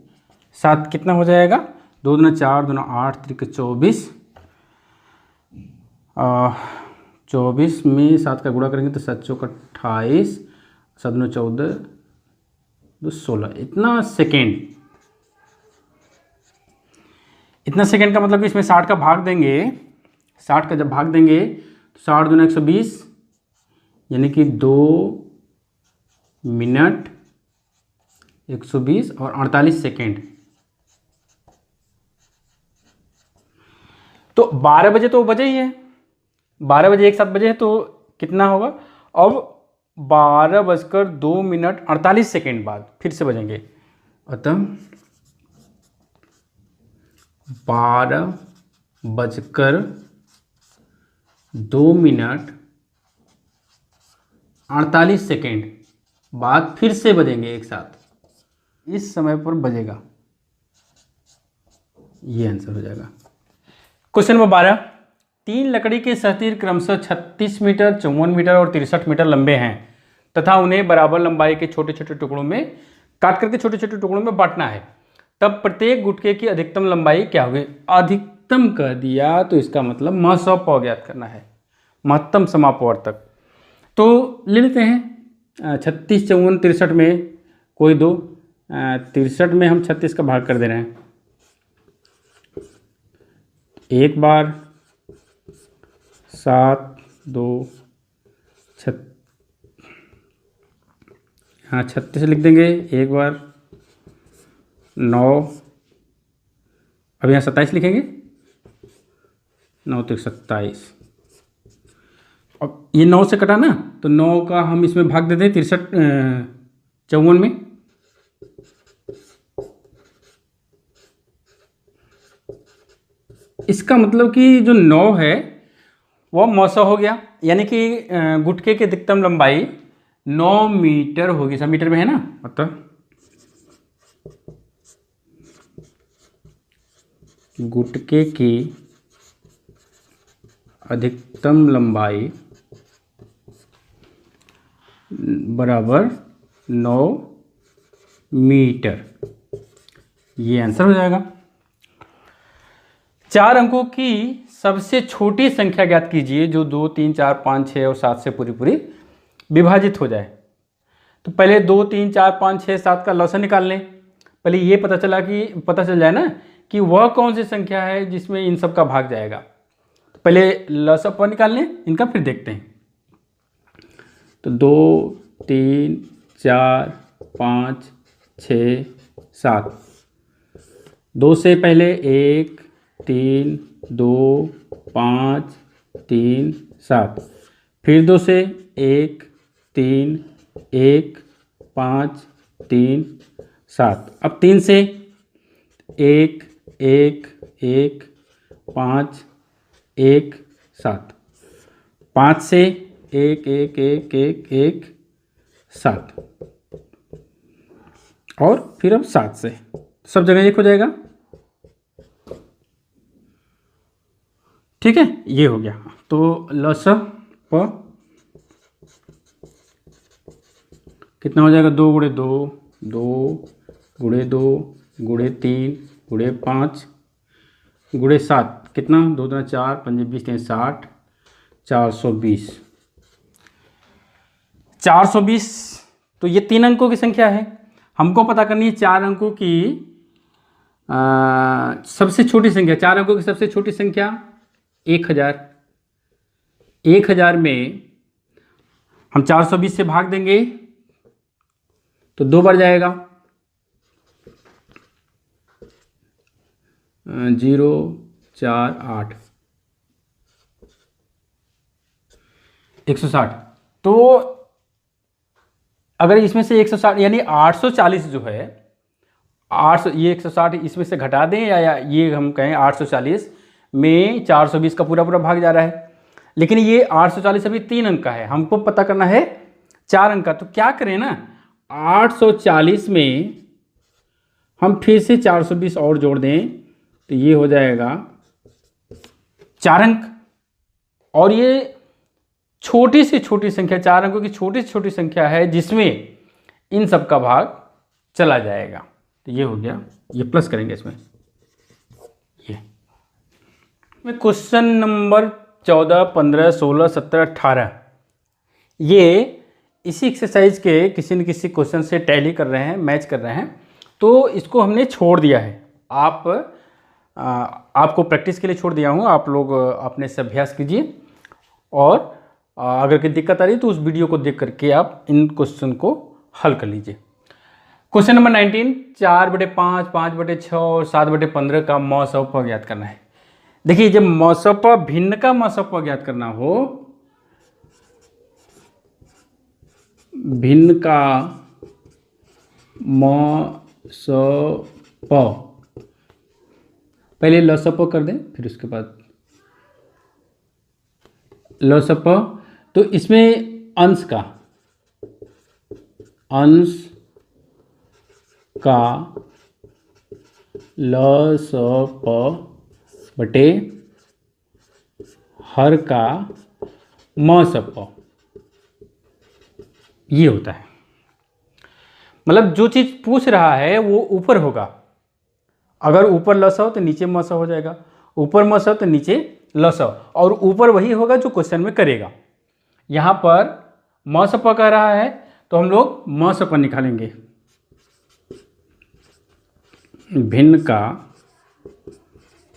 7 कितना हो जाएगा? 2 दूना 4 दूना 8 त्रिक 24, 24 में 7 का गुणा करेंगे तो 7 चौक 28, 7 दूना 14, 2 16, इतना सेकेंड। इतना सेकेंड का मतलब कि इसमें 60 का भाग देंगे, 60 का जब भाग देंगे तो 60 दूना 120, यानी कि 2 मिनट 120 और 48 सेकेंड। तो 12 बजे तो बजे ही है, 12 बजे एक साथ बजे है, तो कितना होगा? अब 12:02 बाद फिर से बजेंगे, अतः 12:02 बाद फिर से बजेंगे एक साथ, इस समय पर बजेगा, ये आंसर हो जाएगा। क्वेश्चन नंबर 12, 3 लकड़ी के सहतीर क्रमशः 36 मीटर, 54 मीटर और 63 मीटर लंबे हैं तथा उन्हें बराबर लंबाई के छोटे छोटे टुकड़ों में काट करके छोटे छोटे टुकड़ों में बांटना है, तब प्रत्येक गुटके की अधिकतम लंबाई क्या होगी? अधिकतम कह दिया तो इसका मतलब महसौप ज्ञात करना है, महत्तम समापवर्तक। तो ले लेते हैं 36, 54, 63 में कोई दो, 63 में हम 36 का भाग कर दे रहे हैं, एक बार 7, 2, 36 लिख देंगे, एक बार 9, अब यहाँ 27 लिखेंगे, 9 तो 27, अब ये 9 से कटा ना, तो 9 का हम इसमें भाग देते हैं 63, 54 में, इसका मतलब कि जो 9 है वह 900 हो गया, यानी कि गुटके की अधिकतम लंबाई 9 मीटर होगी। सब मीटर में है ना, मतलब गुटके की अधिकतम लंबाई बराबर 9 मीटर, ये आंसर हो जाएगा। 4 अंकों की सबसे छोटी संख्या ज्ञात कीजिए जो 2, 3, 4, 5, 6 और 7 से पूरी पूरी विभाजित हो जाए। तो पहले 2, 3, 4, 5, 6, 7 का लॉसन निकाल लें। पहले ये पता चल जाए ना कि वह कौन सी संख्या है जिसमें इन सब का भाग जाएगा। तो पहले लॉसअप निकाल लें इनका, फिर देखते हैं। तो 2, 3, 4, 5, 6, 7, 2 से पहले 1, 3, 2, 5, 3, 7, फिर 2 से 1, 3, 1, 5, 3, 7, अब 3 से 1, 1, 1, 5, 1, 7, 5 से 1, 1, 1, 1, 1, 7, और फिर अब 7 से सब जगह 1 हो जाएगा। ठीक है, ये हो गया। तो लसप कितना हो जाएगा, 2 गुणे 2, 2 गुणे 2 गुणे 3 गुणे 5 गुणे 7, कितना, 2 दूना 4, 5 20 3 60, 420। 420 तो ये 3 अंकों की संख्या है। हमको पता करनी है 4 अंकों की सबसे छोटी संख्या। 4 अंकों की सबसे छोटी संख्या 1000। 1000 में हम 420 से भाग देंगे तो 2 बार जाएगा, 0 4 8 160। तो अगर इसमें से 160 यानी 840 जो है, 800 ये 160 इसमें से घटा दें, या ये हम कहें 840 में 420 का पूरा पूरा भाग जा रहा है। लेकिन ये 840 अभी 3 अंक का है, हमको पता करना है 4 अंक का। तो क्या करें ना, 840 में हम फिर से 420 और जोड़ दें तो ये हो जाएगा 4 अंक। और ये छोटी से छोटी संख्या, 4 अंकों की छोटी से छोटी संख्या है जिसमें इन सब का भाग चला जाएगा। तो ये हो गया, ये प्लस करेंगे इसमें। ये क्वेश्चन नंबर 14 15 16 17 18 ये इसी एक्सरसाइज के किसी न किसी क्वेश्चन से टैली कर रहे हैं, मैच कर रहे हैं। तो इसको हमने छोड़ दिया है, आपको प्रैक्टिस के लिए छोड़ दिया हूँ। आप लोग अपने से अभ्यास कीजिए, और अगर कोई दिक्कत आ रही है तो उस वीडियो को देख करके आप इन क्वेश्चन को हल कर लीजिए। क्वेश्चन नंबर 19, 4/5, 5/6 और 7/15 का मौसप ज्ञात करना है। देखिए, जब मौसप भिन्न का मौसप ज्ञात करना हो, भिन्न का मौसप, पहले लसप कर दें फिर उसके बाद लसप। तो इसमें अंश का लसप बटे हर का मसप, ये होता है। मतलब जो चीज़ पूछ रहा है वो ऊपर होगा। अगर ऊपर लस हो तो नीचे मस हो जाएगा, ऊपर मस हो तो नीचे लस हो, और ऊपर वही होगा जो क्वेश्चन में करेगा। यहाँ पर मसप कह रहा है तो हम लोग मसप निकालेंगे। भिन्न का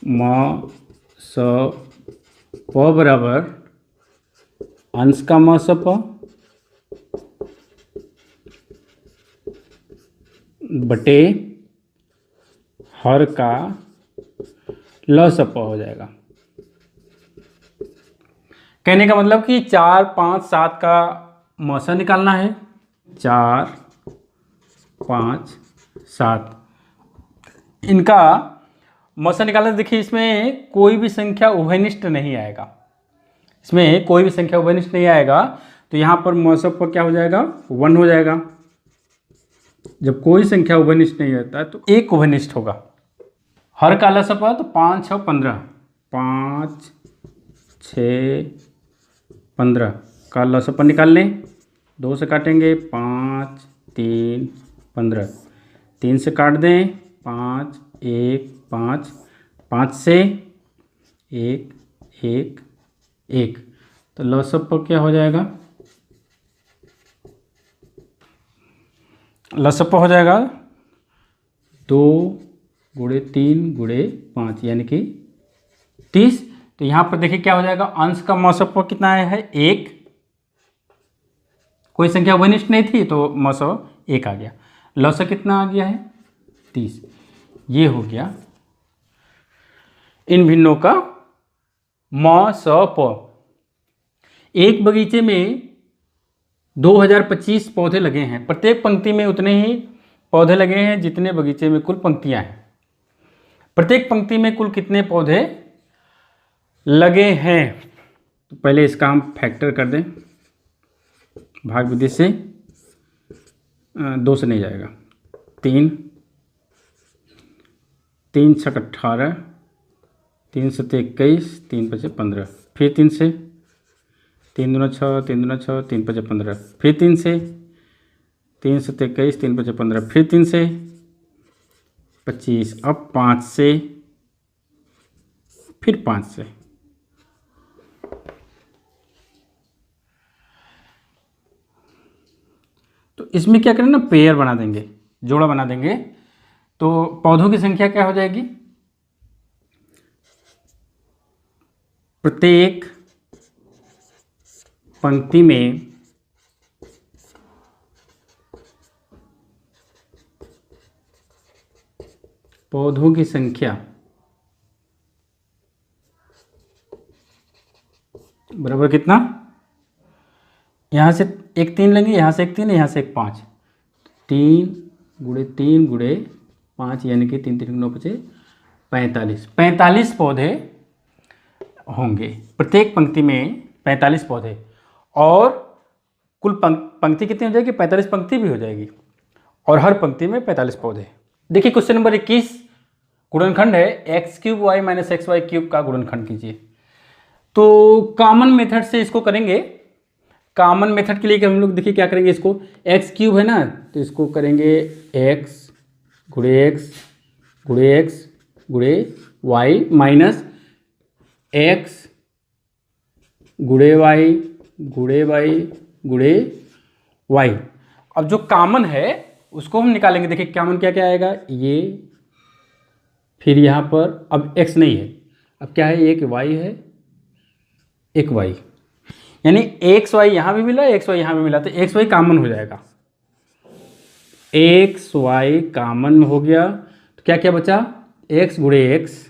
मसप बराबर अंश का मसप बटे हर का लसप हो जाएगा। कहने का मतलब कि 4 5 7 का मौसा निकालना है। 4 5 7 इनका मौसा निकालना। देखिए, इसमें कोई भी संख्या उभयनिष्ठ नहीं आएगा, इसमें कोई भी संख्या उभयनिष्ठ नहीं आएगा। तो यहाँ पर मौसप पर क्या हो जाएगा, 1 हो जाएगा। जब कोई संख्या उभयनिष्ठ नहीं रहता है तो एक उभयनिष्ठ होगा। हर का लसप तो 5 6 15, 5 6 15 का लसप निकाल लें। 2 से काटेंगे, 5 3 15, 3 से काट दें, 5 1 5, 5 से 1 1 1, तो लसप क्या हो जाएगा, लसप हो जाएगा 2 गुणे 3 गुणे 5 यानी कि 30। तो यहाँ पर देखिए क्या हो जाएगा, अंश का मौसप कितना आया है, 1। कोई संख्या उभयनिष्ठ नहीं थी तो मौसप 1 आ गया। लौसक कितना आ गया है, 30। ये हो गया इन भिन्नों का मौसप। एक बगीचे में 2025 पौधे लगे हैं। प्रत्येक पंक्ति में उतने ही पौधे लगे हैं जितने बगीचे में कुल पंक्तियां हैं। प्रत्येक पंक्ति में कुल कितने पौधे लगे हैं। तो पहले इसका हम फैक्टर कर दें, भाग विधि से 2 से नहीं जाएगा, 3, 3 छक 18, 3 7 21, 3 5 15, फिर 3 से 3 दूना 6, 3 दूना 6, 3 5 15, फिर 3 से 3 7 21, 3 5 15, फिर 3 से 25, अब 5 से, फिर 5 से। तो इसमें क्या करें ना, पेयर बना देंगे, जोड़ा बना देंगे। तो पौधों की संख्या क्या हो जाएगी, प्रत्येक पंक्ति में पौधों की संख्या बराबर कितना, यहाँ से एक 3 लेंगे, यहाँ से एक 3, यहाँ से एक 5, 3 गुणे 3 गुणे 5 यानी कि 3 3 9 5 45, 45 पौधे होंगे प्रत्येक पंक्ति में, 45 पौधे। और कुल पंक्ति कितनी हो जाएगी, 45 पंक्ति भी हो जाएगी, और हर पंक्ति में 45 पौधे। देखिए क्वेश्चन नंबर 21 गुणनखंड है x³ y - xy³ का गुणनखंड कीजिए। तो कॉमन मेथड से इसको करेंगे। कॉमन मेथड के लिए हम लोग देखिए क्या करेंगे, इसको x³ है ना, तो इसको करेंगे x गुणे x गुणे y माइनस x गुणे y गुणे y। अब जो कॉमन है उसको हम निकालेंगे। देखिए कॉमन क्या क्या आएगा, ये, फिर यहाँ पर अब x नहीं है, अब क्या है, एक y है एक y, यानी एक्स वाई यहाँ भी मिला, एक्स वाई यहाँ भी मिला, तो एक्स वाई कॉमन हो जाएगा। एक्स वाई कॉमन हो गया, तो क्या क्या बचा, एक्स गुणे एक्स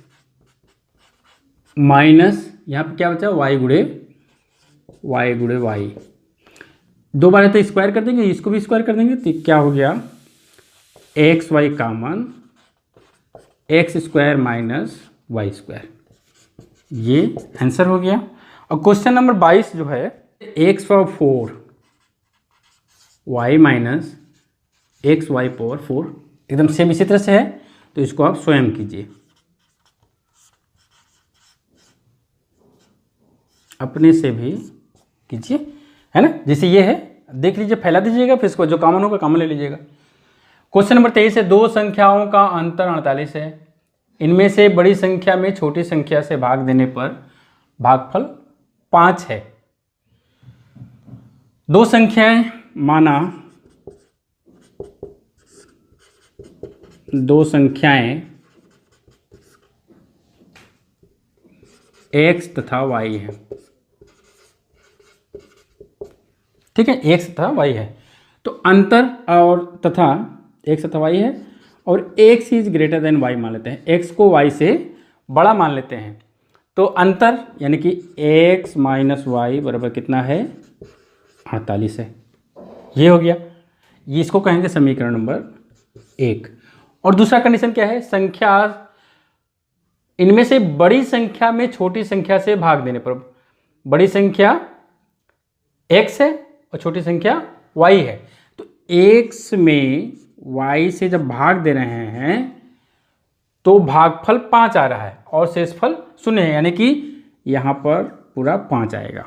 माइनस यहाँ पे क्या बचा, वाई गुणे वाई। दो बार है तो स्क्वायर कर देंगे, इसको भी स्क्वायर कर देंगे, तो क्या हो गया, x y common x square minus y square, ये आंसर हो गया। और क्वेश्चन नंबर 22 जो है x⁴ y माइनस xy⁴ एकदम सेम इसी तरह से है, तो इसको आप स्वयं कीजिए, अपने से भी कीजिए, है ना। जैसे ये है, देख लीजिए, फैला दीजिएगा, फिर इसको जो कॉमन होगा कॉमन ले लीजिएगा। क्वेश्चन नंबर 23 है, दो संख्याओं का अंतर 48 है, इनमें से बड़ी संख्या में छोटी संख्या से भाग देने पर भागफल 5 है। दो संख्याएं माना, दो संख्याएं x तथा y है, ठीक है, x तथा y है। तो अंतर और तथा x तथा y है, और x is greater than y मान लेते हैं, x को y से बड़ा मान लेते हैं। तो अंतर यानी कि x माइनस वाई बराबर कितना है, 48 है। ये हो गया, ये इसको कहेंगे समीकरण नंबर 1। और दूसरा कंडीशन क्या है, संख्या इनमें से बड़ी संख्या में छोटी संख्या से भाग देने पर, बड़ी संख्या x है और छोटी संख्या y है, तो x में y से जब भाग दे रहे हैं तो भागफल 5 आ रहा है और शेषफल 0 है, यानी कि यहाँ पर पूरा 5 आएगा।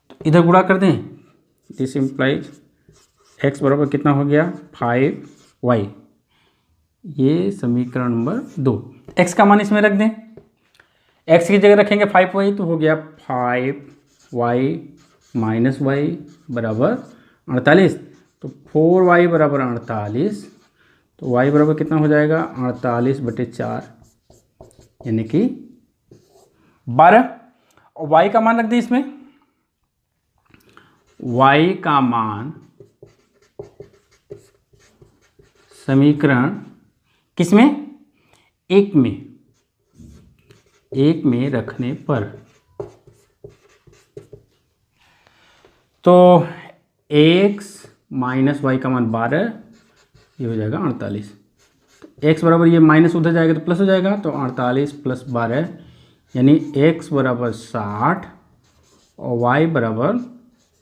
तो इधर गुणा कर दें, दिस इम्प्लाइज x बराबर कितना हो गया, 5y। ये समीकरण नंबर 2। x का मान इसमें रख दें, x की जगह रखेंगे 5y, तो हो गया 5y माइनस वाई बराबर 48। तो 4y बराबर 48, तो y बराबर कितना हो जाएगा, 48/4 यानी कि 12। और y का मान रख दें इसमें, y का मान समीकरण किसमें, 1 में रखने पर, तो x माइनस वाई का मान 12, ये हो जाएगा 48। तो x बराबर, ये माइनस उधर जाएगा तो प्लस हो जाएगा, तो 48 + 12 यानी x बराबर 60 और y बराबर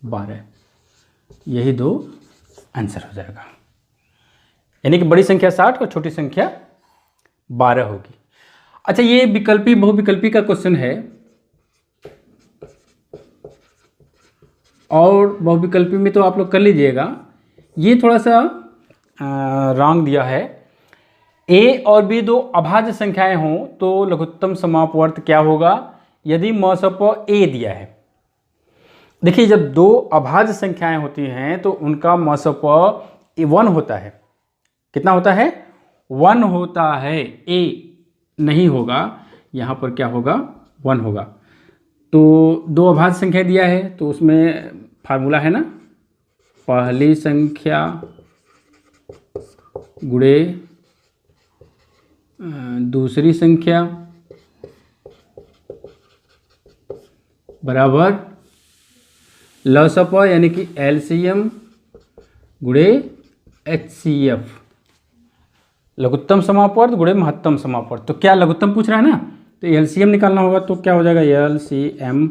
12, यही दो आंसर हो जाएगा। यानी कि बड़ी संख्या 60 और छोटी संख्या 12 होगी। अच्छा, ये विकल्पी बहुविकल्पी का क्वेश्चन है, और बहुविकल्पी में तो आप लोग कर लीजिएगा। ये थोड़ा सा रॉन्ग दिया है। ए और बी दो अभाज्य संख्याएं हों तो लघुत्तम समापवर्त क्या होगा, यदि म स प ए दिया है। देखिए, जब दो अभाज्य संख्याएं होती हैं तो उनका म स प 1 होता है। कितना होता है? 1 होता है। ए नहीं होगा, यहाँ पर क्या होगा? 1 होगा। तो दो अभाज्य संख्या दिया है तो उसमें फार्मूला है ना, पहली संख्या गुणे दूसरी संख्या बराबर ल स प यानी कि एलसीएम गुणे एचसीएफ, लघुत्तम समापवर्त गुणे महत्तम समापवर्त। तो क्या लघुत्तम पूछ रहा है ना, तो एलसीएम निकालना होगा। तो क्या हो जाएगा? एलसीएम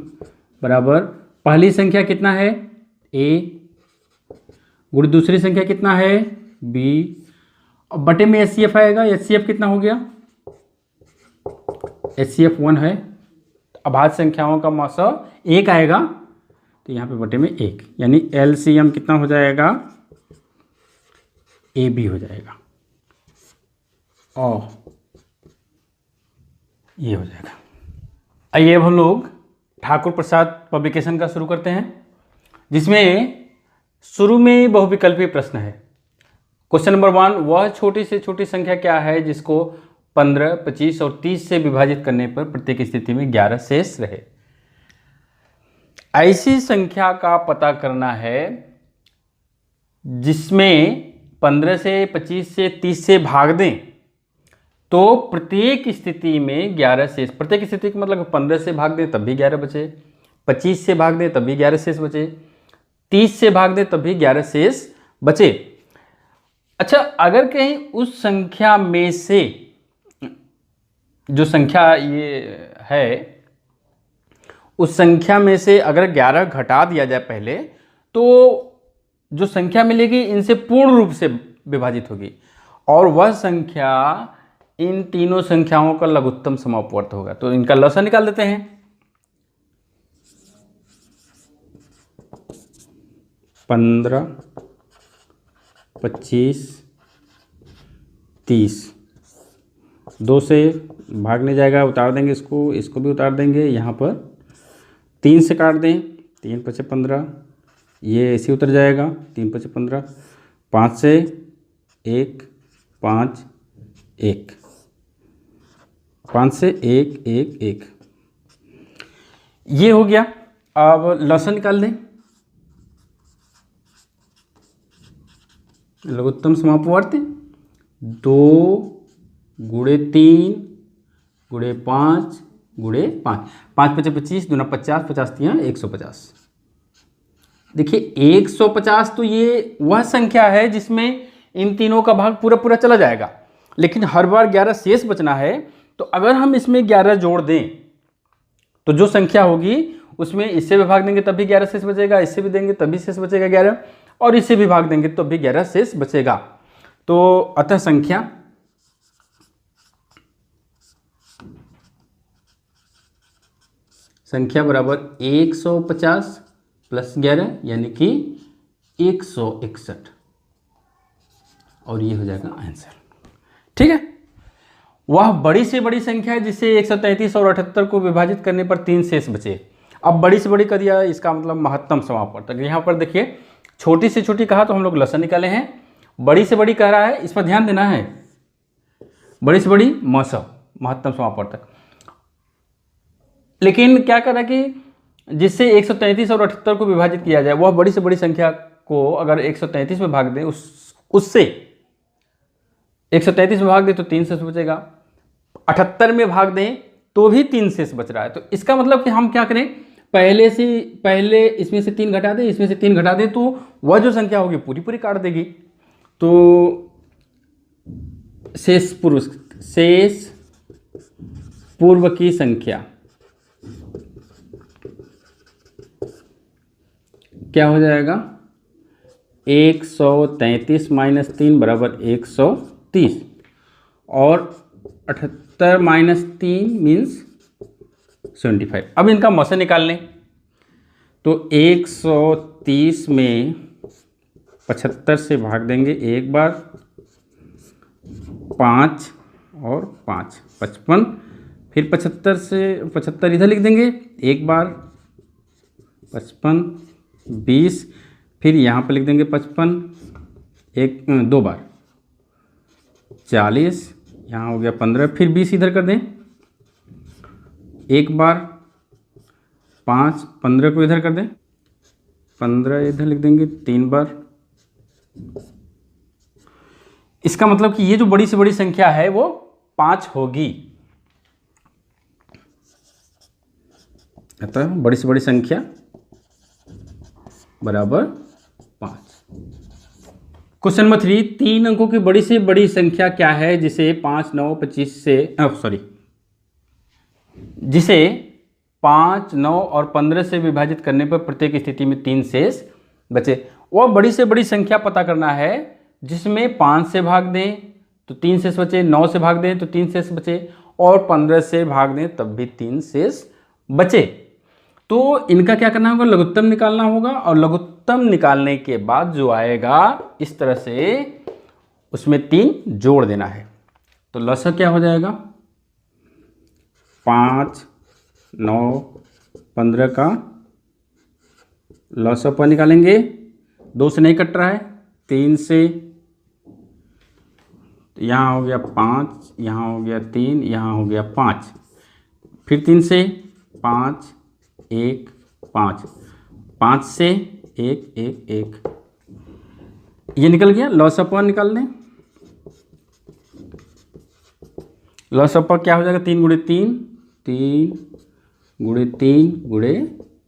बराबर पहली संख्या कितना है? ए, गुणे दूसरी संख्या कितना है? बी, और बटे में एचसीएफ आएगा। एचसीएफ कितना हो गया? एचसीएफ 1 है। अभाज्य संख्याओं का म स 1 आएगा, तो यहाँ पे बटे में 1, यानी एलसीएम कितना हो जाएगा? ए बी हो जाएगा, और ये हो जाएगा। आइए अब हम लोग ठाकुर प्रसाद पब्लिकेशन का शुरू करते हैं, जिसमें शुरू में बहुविकल्पी प्रश्न है। क्वेश्चन नंबर 1, वह छोटी से छोटी संख्या क्या है जिसको 15, 25 और 30 से विभाजित करने पर प्रत्येक स्थिति में 11 शेष रहे। ऐसी संख्या का पता करना है जिसमें 15 से 25 से 30 से भाग दें तो प्रत्येक स्थिति में 11 शेष। प्रत्येक स्थिति का मतलब 15 से भाग दें तब भी 11 बचे, 25 से भाग दें तब भी 11 शेष बचे, 30 से भाग दें तब भी 11 शेष बचे। अच्छा, अगर कहीं उस संख्या में से, जो संख्या ये है, उस संख्या में से अगर 11 घटा दिया जाए पहले, तो जो संख्या मिलेगी इनसे पूर्ण रूप से विभाजित होगी, और वह संख्या इन तीनों संख्याओं का लघुत्तम समापवर्त होगा। तो इनका लसा निकाल देते हैं। 15, 25, 30, 2 से भाग नहीं जाएगा, उतार देंगे इसको, इसको भी उतार देंगे। यहाँ पर 3 से काट दें, 3 × 5 = 15, ये ऐसे उतर जाएगा, 3 × 5 = 15, 5 से 1, 5, 1, 5 से 1, 1, 1, ये हो गया। अब लसन निकाल दें। लघुत्तम समापवर्त 2 × 3 × 5 × 5, 5 × 5 = 25, 2 × 50, 50 × 3 = 150। देखिए 150 तो ये वह संख्या है जिसमें इन तीनों का भाग पूरा पूरा चला जाएगा, लेकिन हर बार 11 शेष बचना है। तो अगर हम इसमें 11 जोड़ दें तो जो संख्या होगी उसमें इससे भी भाग देंगे तब भी 11 शेष बचेगा, इससे भी देंगे तब भी शेष बचेगा 11, और इससे भी भाग देंगे तब भी 11 शेष बचेगा। तो अतः संख्या बराबर 150 + 11 यानी कि 161, और ये हो जाएगा आंसर। ठीक है। वह बड़ी से बड़ी संख्या है जिसे 133 और 78 को विभाजित करने पर 3 शेष बचे। अब बड़ी से बड़ी कर दिया, इसका मतलब महत्तम समापवर्त। यहाँ पर देखिए, छोटी से छोटी कहा तो हम लोग लसन निकाले हैं, बड़ी से बड़ी कह रहा है, इस पर ध्यान देना है। बड़ी से बड़ी महत्तम समापवर्तक। लेकिन क्या कर रहा है कि जिससे 133 और 78 को विभाजित किया जाए, वह बड़ी से बड़ी संख्या को अगर 133 में भाग दें, उससे 133 में भाग दें तो 3 शेष बचेगा, 78 में भाग दें तो भी 3 शेष बच रहा है। तो इसका मतलब कि हम क्या करें, पहले इसमें से 3 घटा दें, इसमें से 3 घटा दें, तो वह जो संख्या होगी पूरी पूरी काट देगी। तो शेष पूर्व की संख्या क्या हो जाएगा? 133 माइनस 3 बराबर 130, और 78 माइनस 3 मीन्स 75। अब इनका मौसा निकाल लें। तो 130 में 75 से भाग देंगे एक बार, 5 और 5 55, फिर 75 से 75 इधर लिख देंगे एक बार, 55 20, फिर यहाँ पर लिख देंगे 55 दो बार, 40, यहाँ हो गया 15, फिर 20 इधर कर दें एक बार, 5 15 को इधर कर दें, 15 इधर लिख देंगे 3 बार। इसका मतलब कि ये जो बड़ी से बड़ी संख्या है वो 5 होगी। अतः बड़ी से बड़ी संख्या बराबर 5। क्वेश्चन नंबर 3, 3 अंकों की बड़ी से बड़ी संख्या क्या है जिसे 5 9 25 से जिसे 5 9 और 15 से विभाजित करने पर प्रत्येक स्थिति में 3 शेष बचे। वह बड़ी से बड़ी संख्या पता करना है जिसमें 5 से भाग दें तो 3 शेष बचे, 9 से भाग दें तो 3 शेष बचे, और 15 से भाग दें तब भी 3 शेष बचे। तो इनका क्या करना होगा, लघुत्तम निकालना होगा, और लघुत्तम निकालने के बाद जो आएगा इस तरह से उसमें 3 जोड़ देना है। तो लसा क्या हो जाएगा, 5 9 15 का लसा पर निकालेंगे, 2 से नहीं कट रहा है, 3 से, यहाँ हो गया 5, यहाँ हो गया 3, यहाँ हो गया 5, फिर 3 से 5 1 5, 5 से 1 1 1, ये निकल गया। लॉसअपर निकाल लें। लॉसअपर क्या हो जाएगा, 3 गुणे 3 3 गुणे 3 गुणे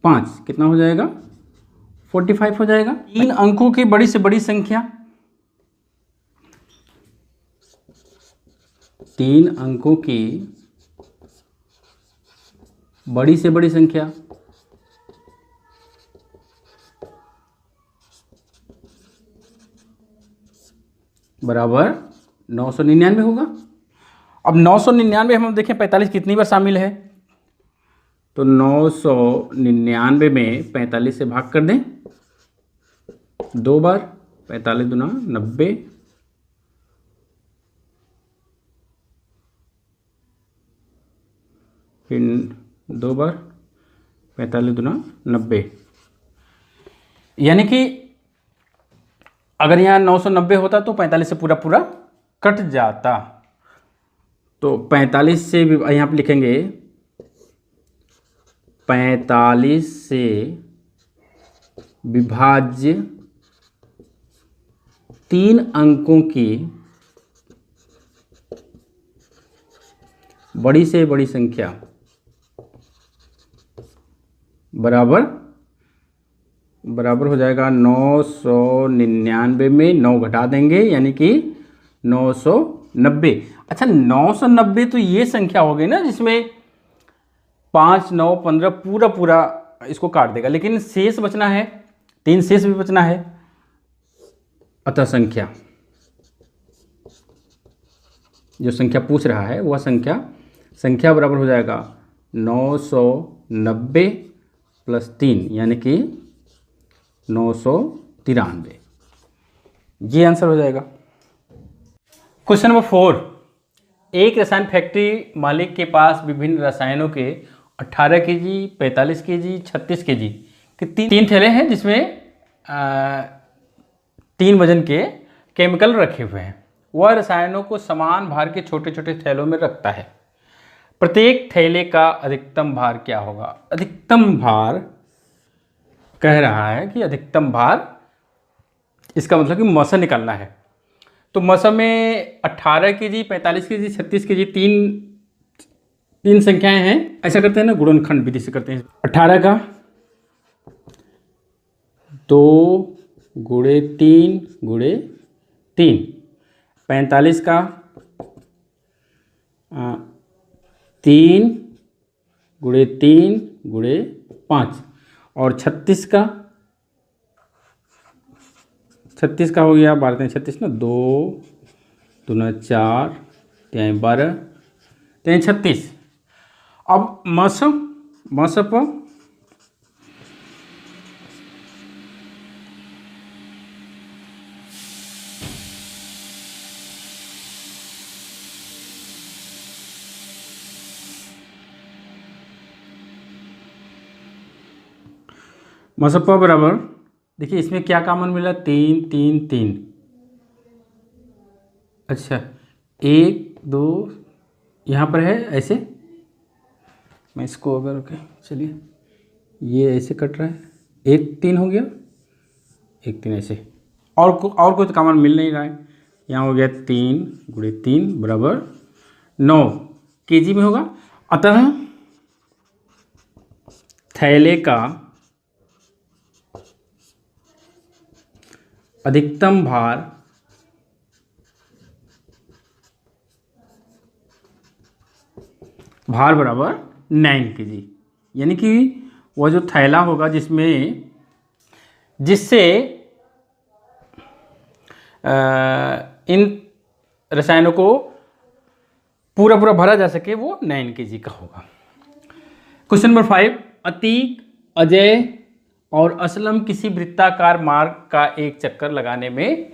5 कितना हो जाएगा, 45 हो जाएगा। 3 अंकों की बड़ी से बड़ी संख्या, 3 अंकों की बड़ी से बड़ी संख्या बराबर 999 होगा। अब 999 हम देखें 45 कितनी बार शामिल है, तो 999 में 45 से भाग कर दें 2 बार, 45 दूना 90, फिर 2 बार, 45 दूना 90, यानी कि अगर यहाँ 990 होता तो 45 से पूरा पूरा कट जाता। तो 45 से यहाँ पे लिखेंगे 45 से विभाज्य 3 अंकों की बड़ी से बड़ी संख्या बराबर हो जाएगा 999 में 9 घटा देंगे यानी कि 990। अच्छा 990 तो ये संख्या हो गई ना जिसमें 5 9 15 पूरा पूरा इसको काट देगा, लेकिन शेष बचना है, 3 शेष भी बचना है। अतः जो संख्या पूछ रहा है वह संख्या बराबर हो जाएगा 990 प्लस 3 यानी कि 993। ये आंसर हो जाएगा। क्वेश्चन नंबर 4, एक रसायन फैक्ट्री मालिक के पास विभिन्न रसायनों के 18 केजी, 45 केजी, 36 केजी के तीन थैले हैं जिसमें 3 वजन के केमिकल रखे हुए हैं। वह रसायनों को समान भार के छोटे छोटे थैलों में रखता है। प्रत्येक थैले का अधिकतम भार क्या होगा। अधिकतम भार कह रहा है कि अधिकतम भार, इसका मतलब कि मौसम निकालना है। तो मौसम में 18 केजी, 45 केजी, 36 केजी तीन संख्याएं हैं। ऐसा करते हैं ना, गुणनखंड विधि से करते हैं। 18 का 2 गुणे 3 गुणे 3, 45 का 3 गुणे 3 गुणे 5, और 36 का 36 का हो गया, 12 36 ना, 2 दूना 4 3 12 3 36। अब मसप मसप्पा बराबर, देखिए इसमें क्या कॉमन मिला, 3 3 3। अच्छा 1 2 यहाँ पर है ऐसे, मैं इसको अगर ओके चलिए, ये ऐसे कट रहा है, 1 3 हो गया, 1 3 ऐसे, और कोई तो कॉमन मिल नहीं रहा है। यहाँ हो गया 3 गुणे 3 बराबर 9 केजी में होगा। अतः थैले का अधिकतम भार बराबर 9 केजी, यानी कि वह जो थैला होगा जिससे इन रसायनों को पूरा भरा जा सके, वो 9 केजी का होगा। क्वेश्चन नंबर 5, अतीक, अजय और असलम किसी वृत्ताकार मार्ग का एक चक्कर लगाने में,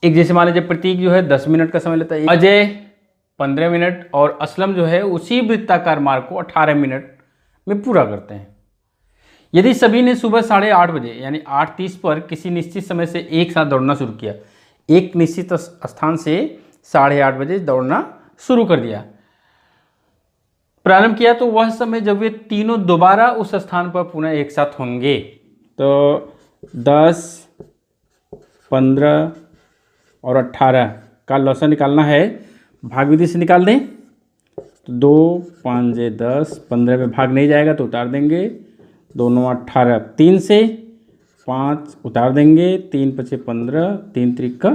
एक जैसे मान लीजिए प्रतीक जो है 10 मिनट का समय लेता है, अजय 15 मिनट और असलम जो है उसी वृत्ताकार मार्ग को 18 मिनट में पूरा करते हैं। यदि सभी ने सुबह 8:30 बजे यानी 8:30 पर किसी निश्चित समय से एक साथ दौड़ना शुरू किया, एक निश्चित स्थान से 8:30 बजे दौड़ना शुरू कर दिया, प्रारंभ किया, तो वह समय जब वे तीनों दोबारा उस स्थान पर पुनः एक साथ होंगे, तो 10 15 और 18 का लॉसन निकालना है, भाग विधि से निकाल दें। तो 2 5 10, 15 में भाग नहीं जाएगा तो उतार देंगे, 2 9 18, 3 से 5 उतार देंगे, 3 5 15, 3 3 का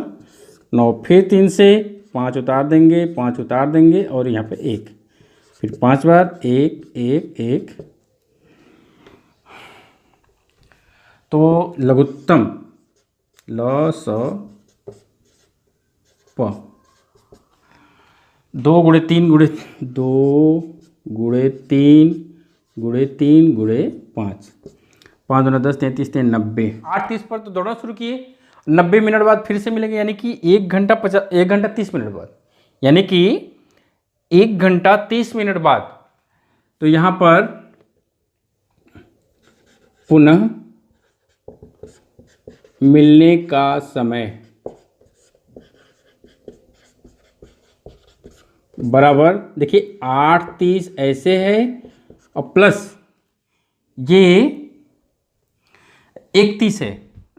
9, फिर 3 से 5 उतार देंगे, 5 उतार देंगे और यहाँ पे 1, फिर 5 बार 1 1 1। तो लघुत्तम लस प 2 गुणे 3 गुणे 2 गुणे 3 गुणे 3 गुणे 5, 5 दूना 10 33 3 90। 8:30 पर तो दौड़ना शुरू किए, 90 मिनट बाद फिर से मिलेंगे, यानी कि 1 घंटा 30 मिनट बाद, यानी कि 1 घंटा 30 मिनट बाद। तो यहाँ पर पुनः मिलने का समय बराबर, देखिए 8:30 ऐसे है और प्लस ये 31 है,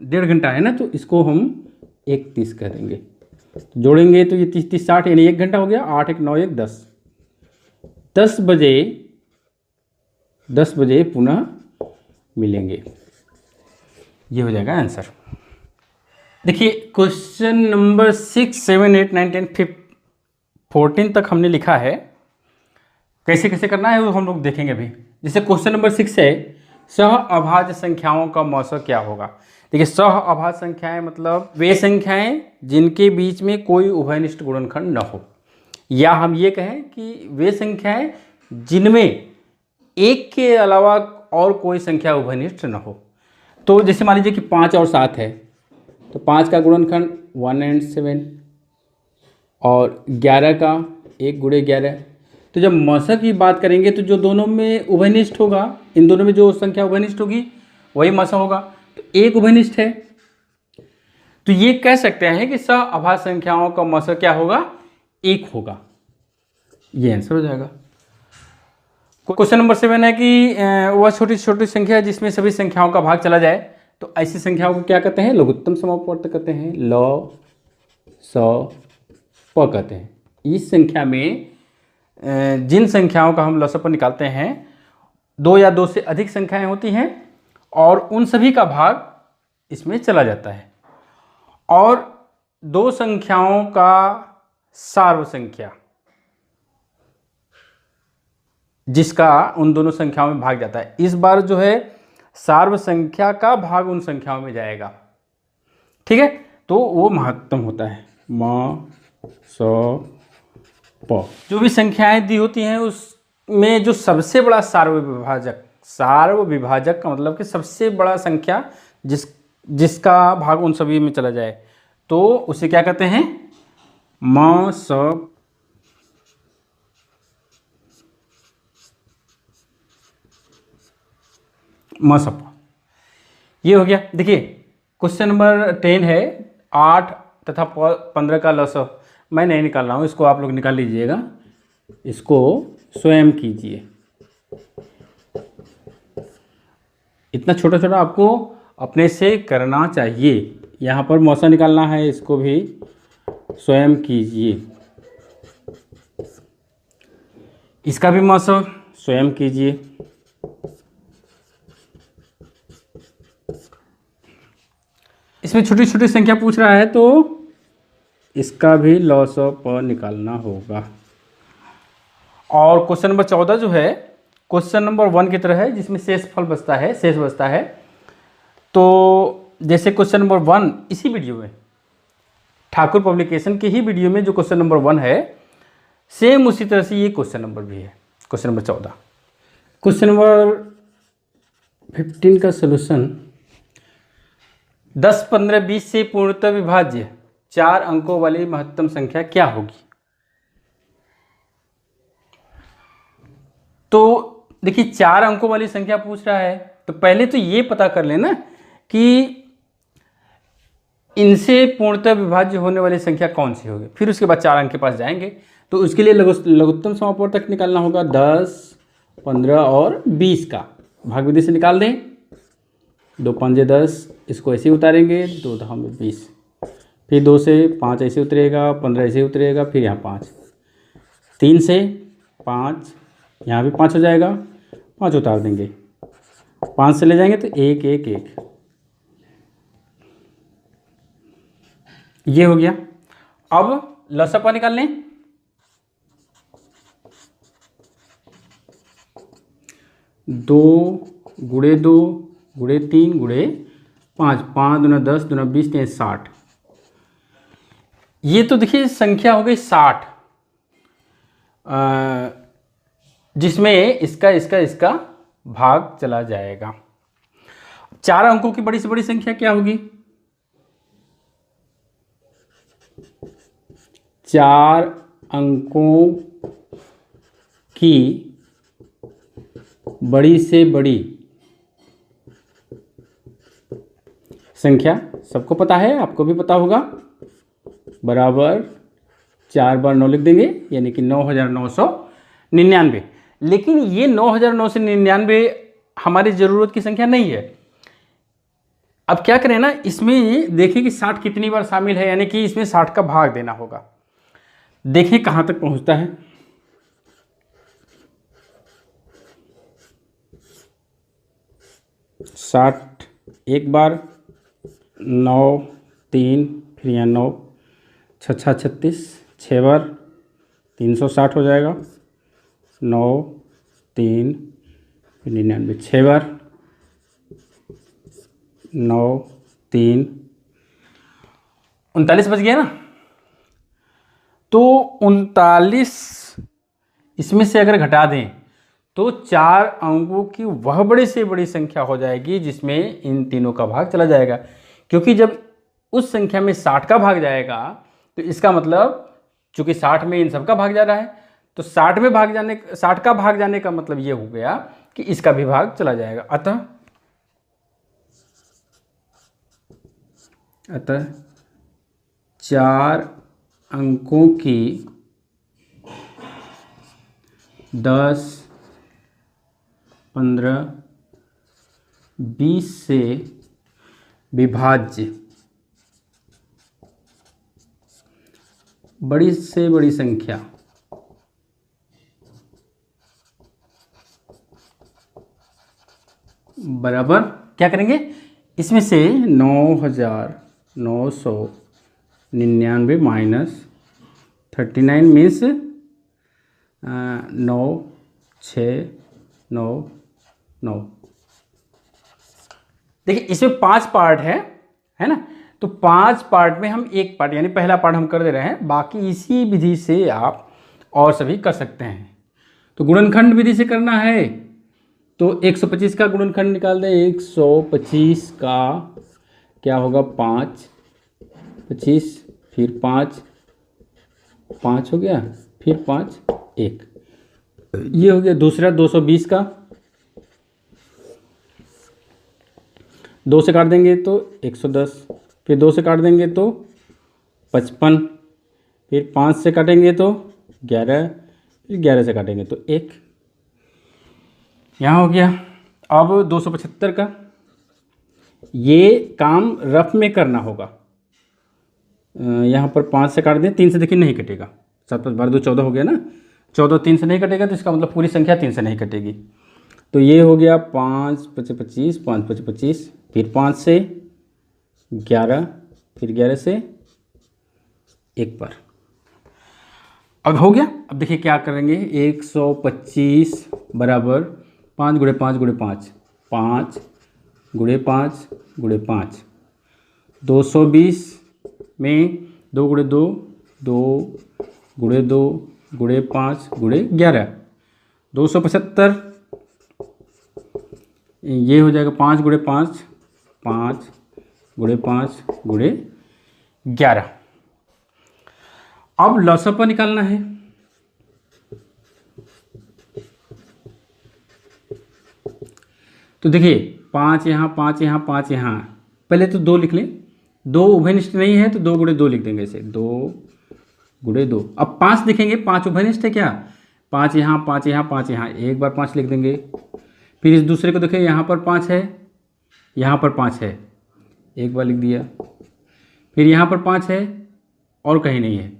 1.5 घंटा है ना, तो इसको हम 31 कह देंगे। तो जोड़ेंगे तो ये 30 30 60 यानी 1 घंटा हो गया, 8 1 9 1 10, 10 बजे पुनः मिलेंगे, ये हो जाएगा आंसर। देखिए क्वेश्चन नंबर 6 7 8 9 10 14 तक हमने लिखा है, कैसे कैसे करना है वो हम लोग देखेंगे अभी। जैसे क्वेश्चन नंबर 6 है, सह अभाज्य संख्याओं का मौसा क्या होगा। देखिए सह अभाज्य संख्याएं मतलब वे संख्याएं जिनके बीच में कोई उभयनिष्ठ गुणनखंड न हो, या हम ये कहें कि वे संख्याएं जिनमें एक के अलावा और कोई संख्या उभयनिष्ठ न हो। तो जैसे मान लीजिए कि 5 और 7 है, तो 5 का गुणनखंड 1 and 7 और 11 का 1 गुणे 11। तो जब मौसा की बात करेंगे तो जो दोनों में उभयनिष्ठ होगा, इन दोनों में जो संख्या उभयनिष्ठ होगी वही मौसा होगा, तो एक उभयनिष्ठ है, तो ये कह सकते हैं कि सह अभाज्य संख्याओं का मौसा क्या होगा, 1 होगा। ये आंसर हो जाएगा। क्वेश्चन नंबर 7 है कि वह छोटी छोटी संख्या जिसमें सभी संख्याओं का भाग चला जाए, तो ऐसी संख्याओं को क्या कहते हैं, लघुत्तम समापवर्त कहते हैं, ल स प कहते हैं। इस संख्या में जिन संख्याओं का हम लसप निकालते हैं, 2 या 2 से अधिक संख्याएं होती हैं और उन सभी का भाग इसमें चला जाता है, और 2 संख्याओं का सार्व संख्या जिसका उन दोनों संख्याओं में भाग जाता है। इस बार जो है सार्व संख्या का भाग उन संख्याओं में जाएगा, ठीक है, तो वो महत्तम होता है। म स प जो भी संख्याएं दी होती हैं उसमें जो सबसे बड़ा सार्वविभाजक का मतलब कि सबसे बड़ा संख्या जिसका भाग उन सभी में चला जाए, तो उसे क्या कहते हैं? म स प। ये हो गया। देखिए क्वेश्चन नंबर 10 है 8 तथा 15 का लसाअ। मैं नहीं निकाल रहा हूँ, इसको आप लोग निकाल लीजिएगा, इसको स्वयं कीजिए। इतना छोटा छोटा आपको अपने से करना चाहिए। यहाँ पर मौसा निकालना है, इसको भी स्वयं कीजिए। इसका भी मौसा स्वयं कीजिए। इसमें छोटी छोटी संख्या पूछ रहा है तो इसका भी लसाअ प निकालना होगा। और क्वेश्चन नंबर 14 जो है क्वेश्चन नंबर 1 की तरह है, जिसमें शेष बचता है। तो जैसे क्वेश्चन नंबर 1 इसी वीडियो में, ठाकुर पब्लिकेशन के ही वीडियो में जो क्वेश्चन नंबर 1 है, सेम उसी तरह से ये क्वेश्चन नंबर भी है, क्वेश्चन नंबर 14। क्वेश्चन नंबर 15 का सलूशन 10, 15, 20 से पूर्णतः विभाज्य 4 अंकों वाली महत्तम संख्या क्या होगी? तो देखिए 4 अंकों वाली संख्या पूछ रहा है, तो पहले तो ये पता कर लेना कि इनसे पूर्णतः विभाज्य होने वाली संख्या कौन सी होगी, फिर उसके बाद 4 अंक के पास जाएंगे। तो उसके लिए लघुत्तम समापवर्तक निकालना होगा। 10, 15 और 20 का भाग विधि से निकाल दें। 2 पंजे 10, इसको ऐसे ही उतारेंगे, 2 दहा 20, फिर 2 से 5 ऐसे उतरेगा, 15 ऐसे उतरेगा, फिर यहाँ 5, 3 से 5, यहाँ भी 5 हो जाएगा, 5 उतार देंगे, 5 से ले जाएंगे तो 1, 1, 1, ये हो गया। अब लसाअ प निकाल लें। 2 गुणे 2 गुणे 3 गुणे 5, 5 दूना 10, दूना 20, 3 60। ये तो देखिए संख्या हो गई 60, जिसमें इसका भाग चला जाएगा। 4 अंकों की बड़ी से बड़ी संख्या क्या होगी? 4 अंकों की बड़ी से बड़ी संख्या सबको पता है, आपको भी पता होगा, बराबर 4 बार 9 लिख देंगे, यानी कि 9999। लेकिन ये 9999 हमारी ज़रूरत की संख्या नहीं है। अब क्या करें ना, इसमें देखें कि 60 कितनी बार शामिल है, यानी कि इसमें 60 का भाग देना होगा। देखें कहाँ तक पहुँचता है। 60 एक बार, 9, 3, फिर यहाँ 9, 6 36, 6 बार 360 हो जाएगा, 9, 3, फिर 99, 6 बार, 9, 3, 39 बच गया ना। तो 39 इसमें से अगर घटा दें तो 4 अंकों की वह बड़ी से बड़ी संख्या हो जाएगी जिसमें इन तीनों का भाग चला जाएगा। क्योंकि जब उस संख्या में 60 का भाग जाएगा तो इसका मतलब चूंकि 60 में इन सब का भाग जा रहा है, तो 60 का भाग जाने का मतलब ये हो गया कि इसका भी भाग चला जाएगा। अतः 4 अंकों की 10, 15, 20 से विभाज्य बड़ी से बड़ी संख्या बराबर क्या करेंगे, इसमें से 9999 माइनस 39 मीन्स 9, 6, 9, 9। देखिए इसमें 5 पार्ट है ना, तो 5 पार्ट में हम एक पार्ट यानी पहला पार्ट हम कर दे रहे हैं, बाकी इसी विधि से आप और सभी कर सकते हैं। तो गुणनखंड विधि से करना है तो 125 का गुणनखंड निकाल दें। 125 का क्या होगा 5, 25 फिर 5, 5 हो गया, फिर 5, 1, ये हो गया। दूसरा 220 का 2 से काट देंगे तो 110, फिर 2 से काट देंगे तो 55, फिर 5 से काटेंगे तो 11, फिर 11 से काटेंगे तो 1, यहाँ हो गया। अब 275 का, ये काम रफ में करना होगा। यहाँ पर 5 से काट दें, 3 से देखिए नहीं कटेगा, 7 5 12 2 14 हो गया ना, 14 3 से नहीं कटेगा, तो इसका मतलब पूरी संख्या 3 से नहीं कटेगी। तो ये हो गया 5 5 25, 5 5 25, फिर 5 से 11, फिर 11 से 1 पर। अब हो गया। अब देखिए क्या करेंगे, 125 बराबर 5 गुणे 5 गुणे 5, 5 गुणे 5 गुणे 5, 220 में 2 गुणे 2, 2 गुणे 2 गुणे 5 गुणे 11, 275, ये हो जाएगा 5 गुणे 5, 5 गुणे 5 गुणे 11। अब लसपा निकालना है। तो देखिए 5 यहाँ, 5 यहाँ, 5 यहाँ, पहले तो 2 लिख लें, 2 उभयनिष्ठ नहीं है तो 2 गुणे 2 लिख देंगे इसे, 2 गुणे 2। अब 5 लिखेंगे, 5 उभयनिष्ठ है क्या, 5 यहाँ, 5 यहाँ, 5 यहाँ, एक बार 5 लिख देंगे। फिर इस दूसरे को देखिए, यहाँ पर 5 है, यहाँ पर 5 है, एक बार लिख दिया। फिर यहाँ पर 5 है और कहीं नहीं है,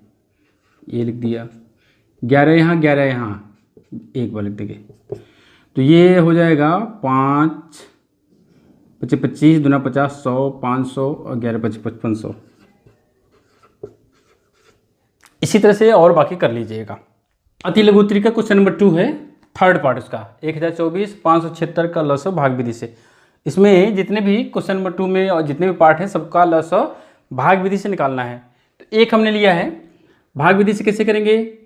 ये लिख दिया। 11 यहाँ, 11 यहाँ, एक बार लिख देंगे। तो ये हो जाएगा 5 25 25 दूना 50, 100 500 और 11 25 5500। इसी तरह से और बाकी कर लीजिएगा। अति लघु उत्तरी का क्वेश्चन नंबर 2 है, थर्ड पार्ट उसका 1024 576 का लसव भाग विधि से। इसमें जितने भी क्वेश्चन नंबर 2 में और जितने भी पार्ट हैं सबका लसव भाग विधि से निकालना है। तो एक हमने लिया है, भाग विधि से कैसे करेंगे,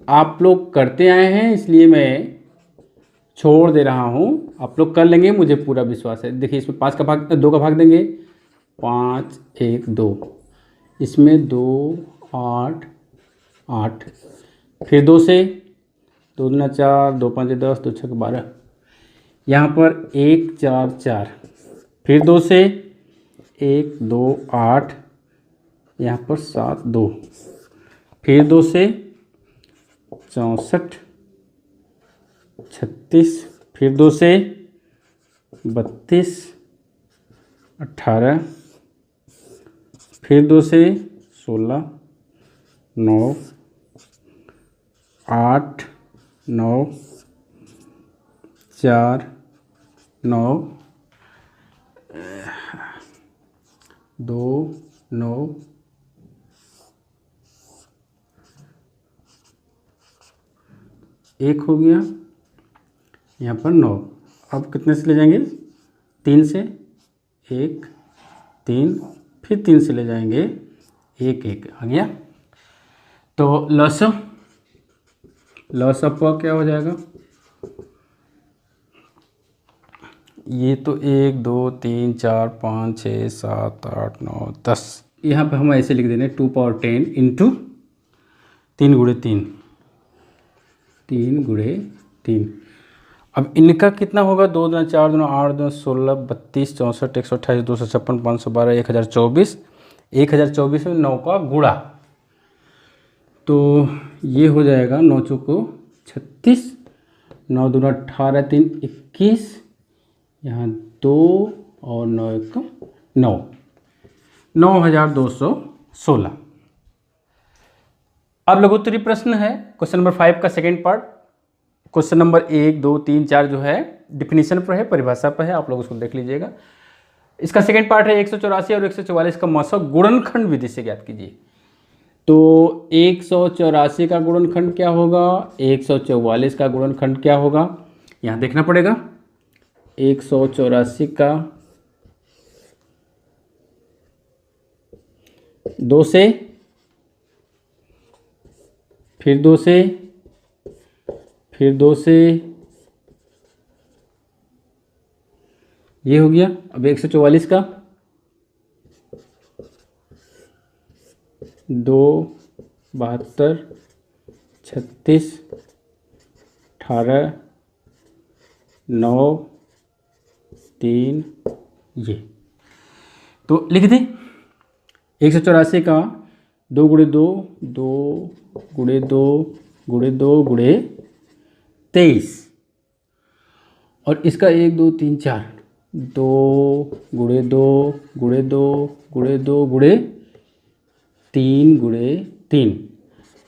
आप लोग करते आए हैं इसलिए मैं छोड़ दे रहा हूँ, आप लोग कर लेंगे, मुझे पूरा विश्वास है। देखिए इसमें 5 का भाग 2 का भाग देंगे, 5 1 2, इसमें 2 8 8, फिर 2 से 2 दूना 4, 2 5 10, 2 6 12, यहाँ पर 1 4 4, फिर 2 से 1 2 8, यहाँ पर 7 2, फिर 2 से 64 36, फिर 2 से 32 18, फिर 2 से 16 9 8 9 4 9 2 9 1 हो गया, यहाँ पर 9। अब कितने से ले जाएंगे, 3 से 1 3, फिर 3 से ले जाएंगे 1 1 आ गया। तो लसअप क्या हो जाएगा, ये तो 1 2 3 4 5 6 7 8 9 10, यहाँ पे हम ऐसे लिख देंगे 2 पावर 10 इंटू 3 गुणे 3, 3 गुणे 3। अब इनका कितना होगा, 2 दूना 4 दूना 8 दूना 16 32 64 128 256 512 1024, 1024 में 9 का गुणा, तो ये हो जाएगा 9 चौको 36, 9 दूना 18 3 21, यहाँ 2 और 9 1 9, 9216। अब लघुत्तरी प्रश्न है क्वेश्चन नंबर 5 का सेकेंड पार्ट। क्वेश्चन नंबर 1 2 3 4 जो है डिफिनीशन पर है, परिभाषा पर है, आप लोग उसको देख लीजिएगा। इसका सेकेंड पार्ट है 184 और 144 का मौसम गुणनखंड विधि से ज्ञात कीजिए। तो 184 का गुणनखंड क्या होगा, 144 का गुणनखंड क्या होगा, यहाँ देखना पड़ेगा। 184 का 2 से, फिर 2 से, फिर 2 से, ये हो गया। अब 144 का 2, 72, 36, 18, 9, 3, ये तो लिख दें। 184 का 2 गुणे 2, 2 गुणे 2 गुणे 2 गुणे 23, और इसका 1 2 3 4, 2 गुणे 2 गुणे 2 गुणे 2 गुणे 3 गुणे 3।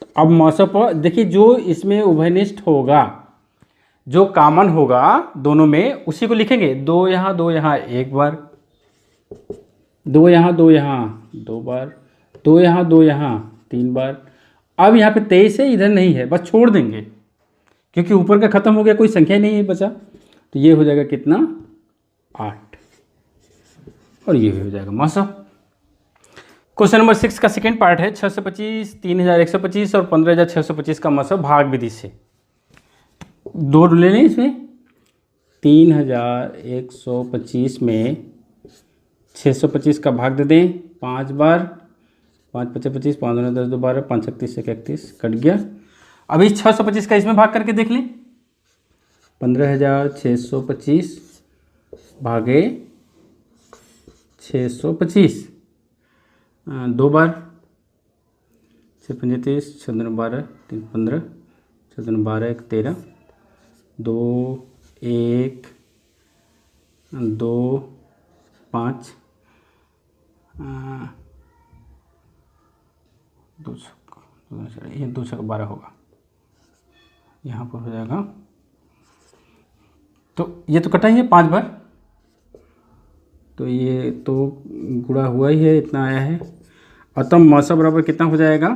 तो अब मौसम पर देखिए, जो इसमें उभयनिष्ठ होगा, जो कॉमन होगा दोनों में, उसी को लिखेंगे। 2 यहाँ 2 यहाँ, एक बार, 2 यहाँ 2 यहाँ, 2 बार, 2 यहाँ 2 यहाँ, 3 बार। अब यहाँ पे 23 है, इधर नहीं है, बस छोड़ देंगे क्योंकि ऊपर का खत्म हो गया, कोई संख्या नहीं है बचा। तो ये हो जाएगा कितना, 8, और ये हो जाएगा मौसम। क्वेश्चन नंबर 6 का सेकेंड पार्ट है 6 से 25, 3125 और 15625 का मौसम भाग विधि से। 2 ले लें इसमें। 3125 में 625 का भाग दे दें 5 बार, 5 5 25, 5 9 10 2 12, 5 36 31, कट गया। अभी 625 का इसमें भाग करके देख लें। 15625 भागे 625, 2 बार, 6 35, 6 12, 3 15, 6 12 1 13, 2 1 2 5, 2 ये 2 से 12 होगा, यहाँ पर हो जाएगा। तो ये तो कटा ही है 5 बार, तो ये तो गुणा हुआ ही है, इतना आया है। अतः मौसम बराबर कितना हो जाएगा,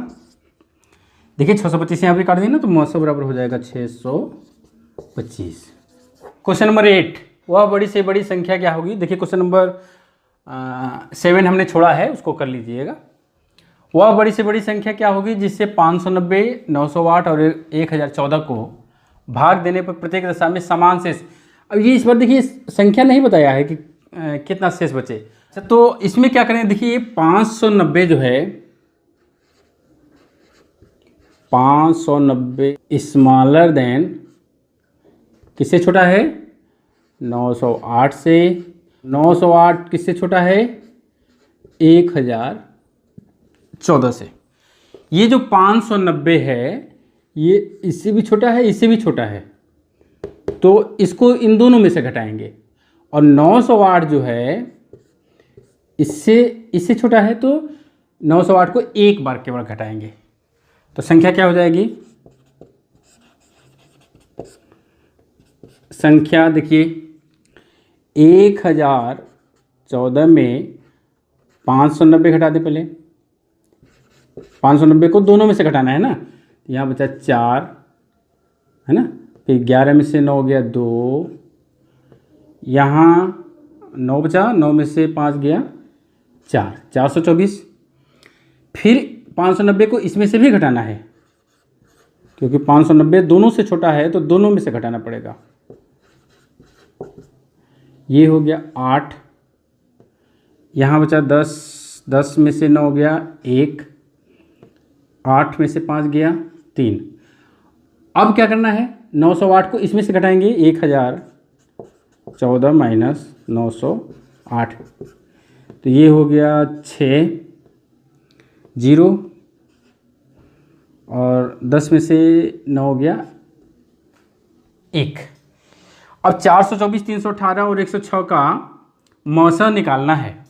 देखिए 625 यहाँ भी काट दिया ना, तो मौसम बराबर हो जाएगा 625। क्वेश्चन नंबर 8, वह बड़ी से बड़ी संख्या क्या होगी। देखिए क्वेश्चन नंबर 7 हमने छोड़ा है, उसको कर लीजिएगा। वह बड़ी से बड़ी संख्या क्या होगी जिससे 590, 908 और 1014 को भाग देने पर प्रत्येक दशा में समान शेष। अब ये इस बार देखिए संख्या नहीं बताया है कि कितना शेष बचे। अच्छा, तो इसमें क्या करें, देखिए 590 जो है, 590 स्मॉलर देन किससे छोटा है, 908 से। 908 किससे छोटा है, 1014 से। ये जो 590 है, ये इससे भी छोटा है, इससे भी छोटा है, तो इसको इन दोनों में से घटाएंगे। और 908 जो है इससे छोटा है, तो 908 को एक बार केवल घटाएंगे। तो संख्या क्या हो जाएगी, संख्या देखिए 1014 में 590 घटा दे पहले। 590 को दोनों में से घटाना है ना, यहाँ बचा 4 है ना, फिर 11 में से 9 गया 2, यहाँ 9 बचा, 9 में से 5 गया 4, 424। फिर 590 को इसमें से भी घटाना है, क्योंकि 590 दोनों से छोटा है, तो दोनों में से घटाना पड़ेगा। ये हो गया 8, यहाँ बचा 10, 10 में से 9 गया 1, 8 में से 5 गया 3। अब क्या करना है, 908 को इसमें से घटाएंगे, 1014 माइनस 908, तो ये हो गया 6 0, और 10 में से 9 गया 1। अब 424, 318 और 106 का मौसा निकालना है।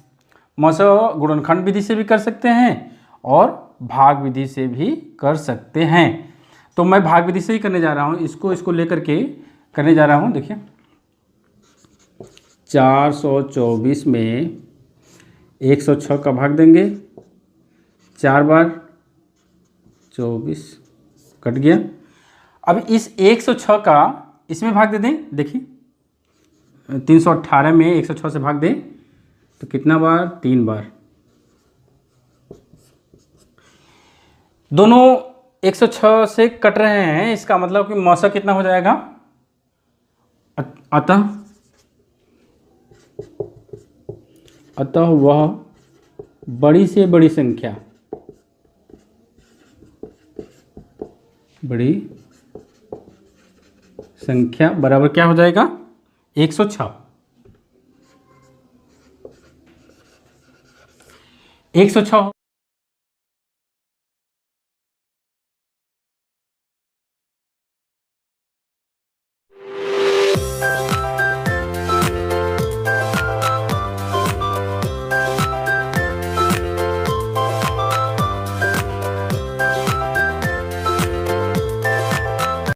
मौसा गुणनखंड विधि से भी कर सकते हैं और भाग विधि से भी कर सकते हैं। तो मैं भाग विधि से ही करने जा रहा हूँ, इसको लेकर के करने जा रहा हूँ। देखिए 424 में 106 का भाग देंगे 4 बार, 24 कट गया। अब इस 106 का इसमें भाग दे दें। देखिए 318 में 106 से भाग दें तो कितना बार, 3 बार, दोनों 106 से कट रहे हैं, इसका मतलब कि मौसा कितना हो जाएगा, अतः वह बड़ी से बड़ी संख्या, बड़ी संख्या बराबर क्या हो जाएगा, 106। 106